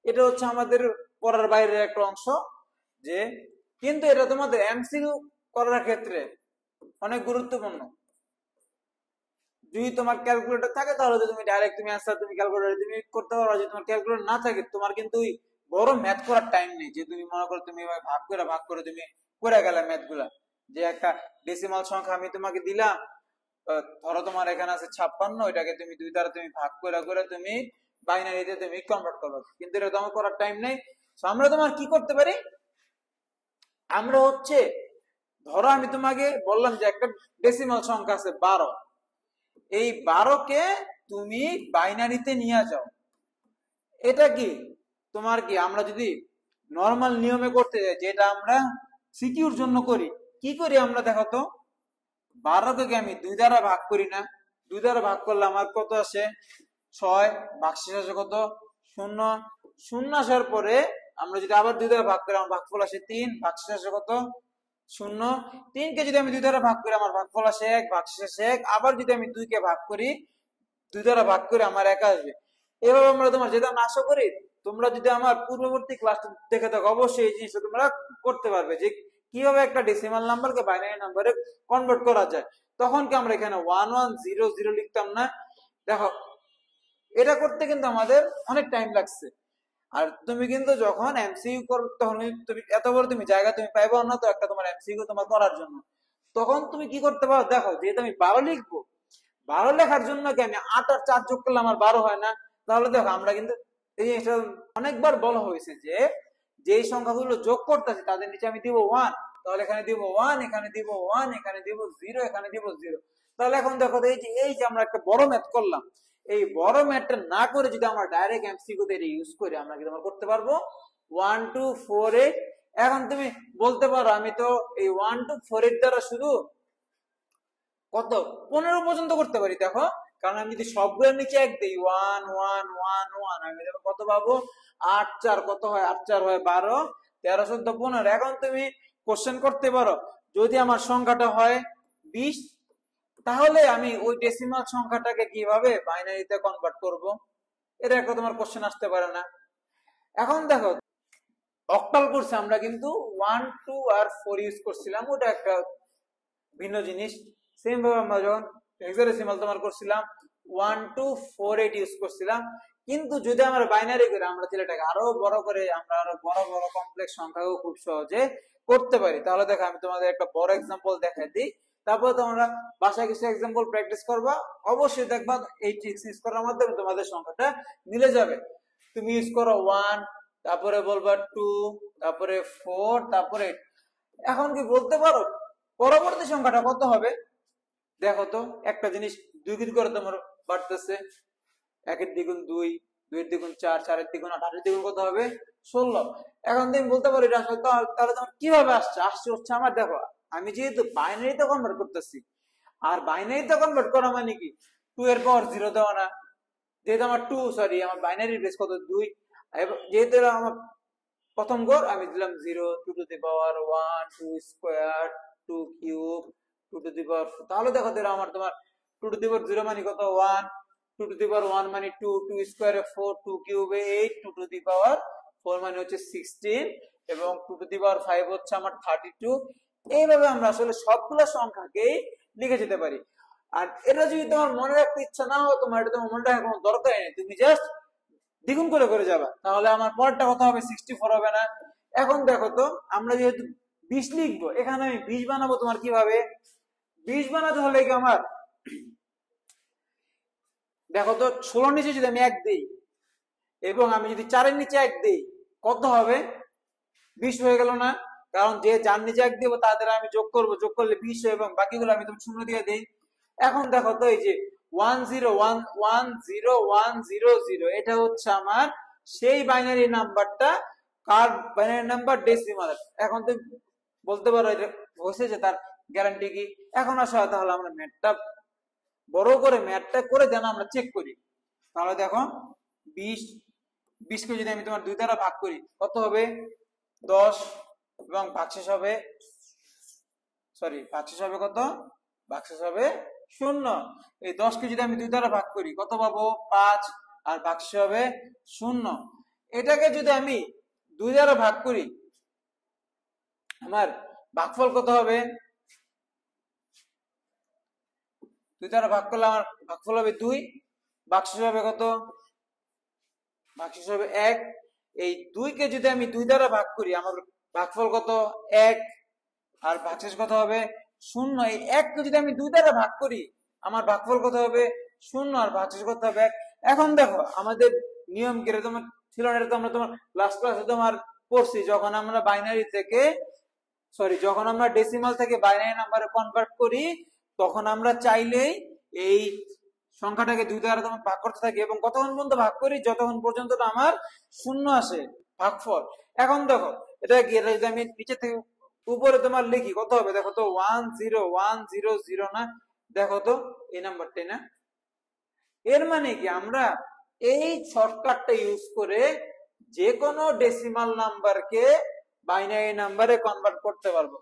Speaker 1: এটা হচ্ছে আমাদের পড়ার বাইরের একটা অংশ, যে কিন্তু এটা তোমাদের এমসিকিউ করার ক্ষেত্রে অনেক গুরুত্বপূর্ণ। যদি তোমার ক্যালকুলেটর থাকে তাহলে তুমি ডাইরেক্ট তুমি অ্যান্সার তুমি ক্যালকুলেটরে তুমি করতে পারো, যদি তোমার ক্যালকুলেটর না থাকে তোমার কিন্তু বড় ম্যাথ করার টাইম নেই, যে তুমি মনে করো তুমি ভাগ করে তুমি করে গেলে ম্যাথ গুলা, যে একটা ডেসিমাল সংখ্যা আমি তোমাকে দিলাম, ধরো তোমার এখানে আছে 56, এটাকে তুমি 2 দ্বারা তুমি ভাগ করে তুমি বাইনারিতে তুমি কনভার্ট করবে, কিন্তু এটা তোমার করার টাইম নেই। তো আমরা তোমার কি করতে পারি, আমরা হচ্ছে ধরো আমি তোমাকে বললাম যে একটা ডেসিমাল সংখ্যা আছে 12, এই 12কে তুমি বাইনারিতে নিয়ে যাও। এটা কি তোমার কি আমরা যদি নর্মাল নিয়মে করতে যাই, যেটা আমরা সিকিউর জন্য করি, কি করি আমরা দেখো তো, 12কে আমি 2 দ্বারা ভাগ করি না, 2 দ্বারা ভাগ করলে আমার কত আসে 6, ভাগশেষ আসে কত 0, 0 আসার পরে আমরা যদি আবার 2 দ্বারা ভাগ করি আমার ভাগফল আসে 3, ভাগশেষ আসে কত 0, 3কে যদি আমি 2 দ্বারা ভাগ করি আমার ভাগফল আসে 1, ভাগশেষ আসে 1, আবার যদি আমি 2কে ভাগ করি 2 দ্বারা ভাগ করে আমার 1 আসবে। এভাবে আমরা তোমার যেটা আশা করি তোমরা যদি আমার পূর্ববর্তী ক্লাস দেখে থাকো অবশ্যই এই জিনিসটা তোমরা করতে পারবে, যে কিভাবে একটা ডেসিমাল নাম্বারকে বাইনারি নাম্বারে কনভার্ট করা যায়। তখন কি আমরা এখানে 1100 লিখতাম না, দেখো এটা করতে কিন্তু আমাদের অনেক টাইম লাগছে। আর তুমি কিন্তু যখন এমসিকিউ করো তখন তুমি এত বড় তুমি জায়গা তুমি পাইবা না, তো একটা তোমার এমসিকিউ তোমার করার জন্য তখন তুমি কি করতে পারো, দেখো যেহেতু আমি 12 লিখবো, 12 লেখার জন্য কি আমি 8 আর 4 যোগ করলে আমার 12 হয় না, তাহলে দেখো আমরা কিন্তু এই জিনিসটা অনেকবার বলা হয়েছে যে যেই সংখ্যাগুলো যোগ করতেছি তাদের নিচে আমি দিব 1, তাহলে এখানে দিব 1, এখানে দিব 1, এখানে দিব 0, এখানে দিব 0। তাহলে এখন দেখো এই যে আমরা একটা বড় ম্যাথ করলাম, এই বড় ম্যাথটা না করে যদি আমরা ডাইরেক্ট এমসিকিউ তে ইউজ করি আমরা কি তোমার করতে পারবো 1 2 4 8। এখন তুমি বলতে পারো আমি তো এই 1 2 4 8 দ্বারা শুধু কত 15 পর্যন্ত করতে পারি, দেখো কারণ আমি যদি সবগুলোর নিচে 1 দিই 1 1 1 1 আমি দেখো কত পাবো 8 4 কত হয় 8 4 হয় 12, 13 14 15। এখন তুমি কোশ্চেন করতে পারো যদি আমার সংখ্যাটা হয় 20 তাহলে আমি ওই ডেসিমাল সংখ্যাটাকে কিভাবে বাইনারিতে কনভার্ট করব, এটা একটা তোমার কোশ্চেন আসতে পারে না? এখন দেখো, অক্টাল কোর্সে আমরা কিন্তু 1 2 আর 4 ইউজ করছিলাম, ওটা একটা ভিন্ন জিনিস। সেম ভাবে আমরা যখন হেক্সাডেসিমাল তোমার করছিলাম 1 2 4 8 ইউজ করছিলাম। কিন্তু যদি আমরা বাইনারি করে, আমরা এটাকে আরো বড় করে, আমরা আরো বড় বড় কমপ্লেক্স সংখ্যাও খুব সহজে করতে পারি। তাহলে দেখো, আমি তোমাদের একটা বড় এক্সাম্পল দেখাই দিই, তারপর তোমরা বাসায় কিছু এক্সাম্পল প্র্যাকটিস করবা। অবশ্যই দেখবা এই ট্রিক্স ইউজ করার মাধ্যমে তোমাদের সংখ্যাটা মিলে যাবে। তুমি ইউজ করো 1, তারপরে বলবা 2, তারপরে 4, তারপরে 8। এখন কি বলতে পারো পরবর্তী সংখ্যাটা কত হবে? দেখো তো, একটা জিনিস 2 করে তোমার বাড়তেছে, 1 এর দ্বিগুণ 2, 2 এর দ্বিগুণ 4, 4 এর দ্বিগুণ 8, 8 এর দ্বিগুণ কত হবে? 16। এখন তুমি বলতে পারো এটা আসলে তাহলে তোমার কিভাবে আসছে হচ্ছে আমার, দেখো আমি যেহেতু বাইনারিতে কনভার্ট করতেছি, আর বাইনারিতে কনভার্ট করা মানে কি 2 এর পাওয়ার 0 দেওয়া না। যেহেতু আমার আমার বাইনারির বেস কত 2, যেহেতু আমার প্রথম ঘর আমি দিলাম 0, 2 to the power 1, 2 square, 2 cube, 2 to the power. তাহলে দেখো আমার তোমার 2 টু দি পাওয়ার 0 মানে কত 1, 2 টু দি পাওয়ার 1 মানে 2, 2 স্কয়ারে 4, 2 কিউবে 8, 2 টু দি পাওয়ার 4 মানে হচ্ছে 16, এবং 2 টু দি পাওয়ার 5 হচ্ছে আমার 32। এইভাবে আমরা আসলে সবগুলো সংখ্যাকেই লিখে যেতে পারি। আর এটা যদি তোমার মনে রাখতে ইচ্ছা না হয়, তোমার এটা তোমার মনে রাখার কোনো দরকার নেই, তুমি জাস্ট দ্বিগুণ করে করে যাবা, তাহলে আমার পরেরটা কত হবে? 64 হবে না? এখন দেখো তো, আমরা যেহেতু 20 লিখবো, এখানে আমি 20 বানাবো তোমার কিভাবে? 20 বানাতে হলে কি আমার, দেখো তো 16 নিচে যদি আমি 1 দিই, এবং আমি যদি 4 এর নিচে 1 দিই, কত হবে? 20 হয়ে গেল না? কারণ যে যার নিচে 1 দিব তাদের আমি যোগ করব, যোগ করলে 20 হয়, এবং বাকিগুলো আমি তুমি শূন্য দিয়ে দেই। এখন দেখো তো, এই যে 10110100, এটা হচ্ছে আমার সেই বাইনারি নাম্বারটা। কার বাইনারি নাম্বার? ডেসিমাল। এখন তুমি বলতে পারো এটা হয়েছে যে তার গ্যারান্টি কি? এখন আসা, তাহলে আমরা ম্যাথটা বড় করে যেন আমরা চেক করি। তাহলে দেখো, 20 কে যদি আমি তোমার 2 দ্বারা ভাগ করি, কত হবে? 10, এবং ভাগশেষ হবে, ভাগশেষ হবে কত? ভাগশেষ হবে 0। এই 10 কে যদি আমি 2 দ্বারা ভাগ করি, কত পাবো? 5, আর ভাগশেষ হবে 0। এটাকে যদি আমি 2 দ্বারা ভাগ করি, আমার ভাগফল কত হবে? 2 দ্বারা ভাগ করলে আমার ভাগফল হবে 2, ভাগশেষ হবে কত? ভাগশেষ হবে 1। এই 2 কে যদি আমি 2 দ্বারা ভাগ করি, আমার ভাগফল কত? 1, আর ভাগশেষ কত হবে? 0। এই 1 কে যদি আমি 2 দ্বারা ভাগ করি, আমার ভাগফল কত হবে? 0, আর ভাগশেষ কত হবে? 1। এখন দেখো, আমাদের নিয়ম কি তোমার ছিল না? এটা তো আমরা তোমার লাস্ট ক্লাসে তোমার পড়ছি, যখন আমরা বাইনারি থেকে যখন আমরা ডেসিমাল থেকে বাইনারি নাম্বারে কনভার্ট করি, তখন আমরা চাইলেই এই সংখ্যাটাকে 2 দ্বারা তোমার ভাগ করতে থাকি, এবং কতক্ষণ পর্যন্ত ভাগ করি? যতক্ষণ পর্যন্ত আমার 0 আসে ভাগফল। এখন দেখো, এটা কি, এটা যদি আমি নিচে থেকে উপরে তোমার লিখি, কত হবে? দেখো তো, 10100 না? দেখো তো, এই নাম্বারটাই না? এর মানে কি, আমরা এই শর্টকাটটা ইউজ করে যে কোনো ডেসিমাল নাম্বারকে বাইনারি নাম্বারে কনভার্ট করতে পারবো।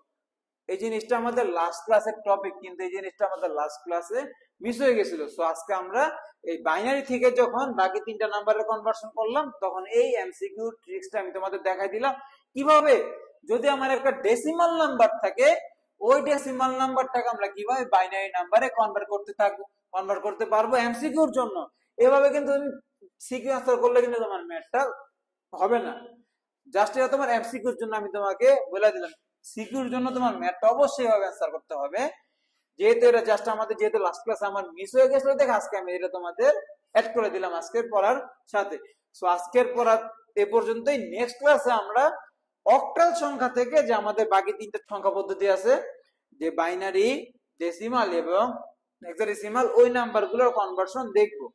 Speaker 1: এই জিনিসটা আমাদের লাস্ট ক্লাসের টপিক, কিন্তু এই জিনিসটা আমাদের লাস্ট ক্লাসে মিস হয়ে গেছিল। সো আজকে আমরা এই বাইনারি থেকে যখন বাকি 3টা নাম্বারে কনভার্সন করলাম, তখন এই এমসিকিউ ট্রিক্সটা আমি তোমাদের দেখাই দিলাম কিভাবে, যদি আমার একটা ডেসিমাল নাম্বার থাকে, ওই ডেসিমাল নাম্বারটাকে আমরা কিভাবে বাইনারি নাম্বারে কনভার্ট করতে পারবো এমসিকিউর জন্য। এভাবে কিন্তু তুমি সিকিউ আনসার করলে কিন্তু তোমার ম্যাথটা হবে না। জাস্ট এটা তোমার এমসিকিউর জন্য আমি তোমাকে বলে দিলাম। সিকিউর জন্য তোমার ম্যাথটা অবশ্যই ভাবে অ্যান্সার করতে হবে। যেহেতু এটা জাস্ট আমাদের, যেহেতু লাস্ট ক্লাস আমার মিস হয়ে গেছিল, দেখে আজকে আমি এটা তোমাদের অ্যাড করে দিলাম আজকের পড়ার সাথে। সো আজকের পড়া এ পর্যন্তই। নেক্সট ক্লাসে আমরা অক্টাল সংখ্যা থেকে যে আমাদের বাকি 3টা সংখ্যা পদ্ধতি আছে, যে বাইনারি, ডেসিমাল এবং হেক্সাডেসিমাল, ওই নাম্বারগুলোর কনভার্সন দেখবো।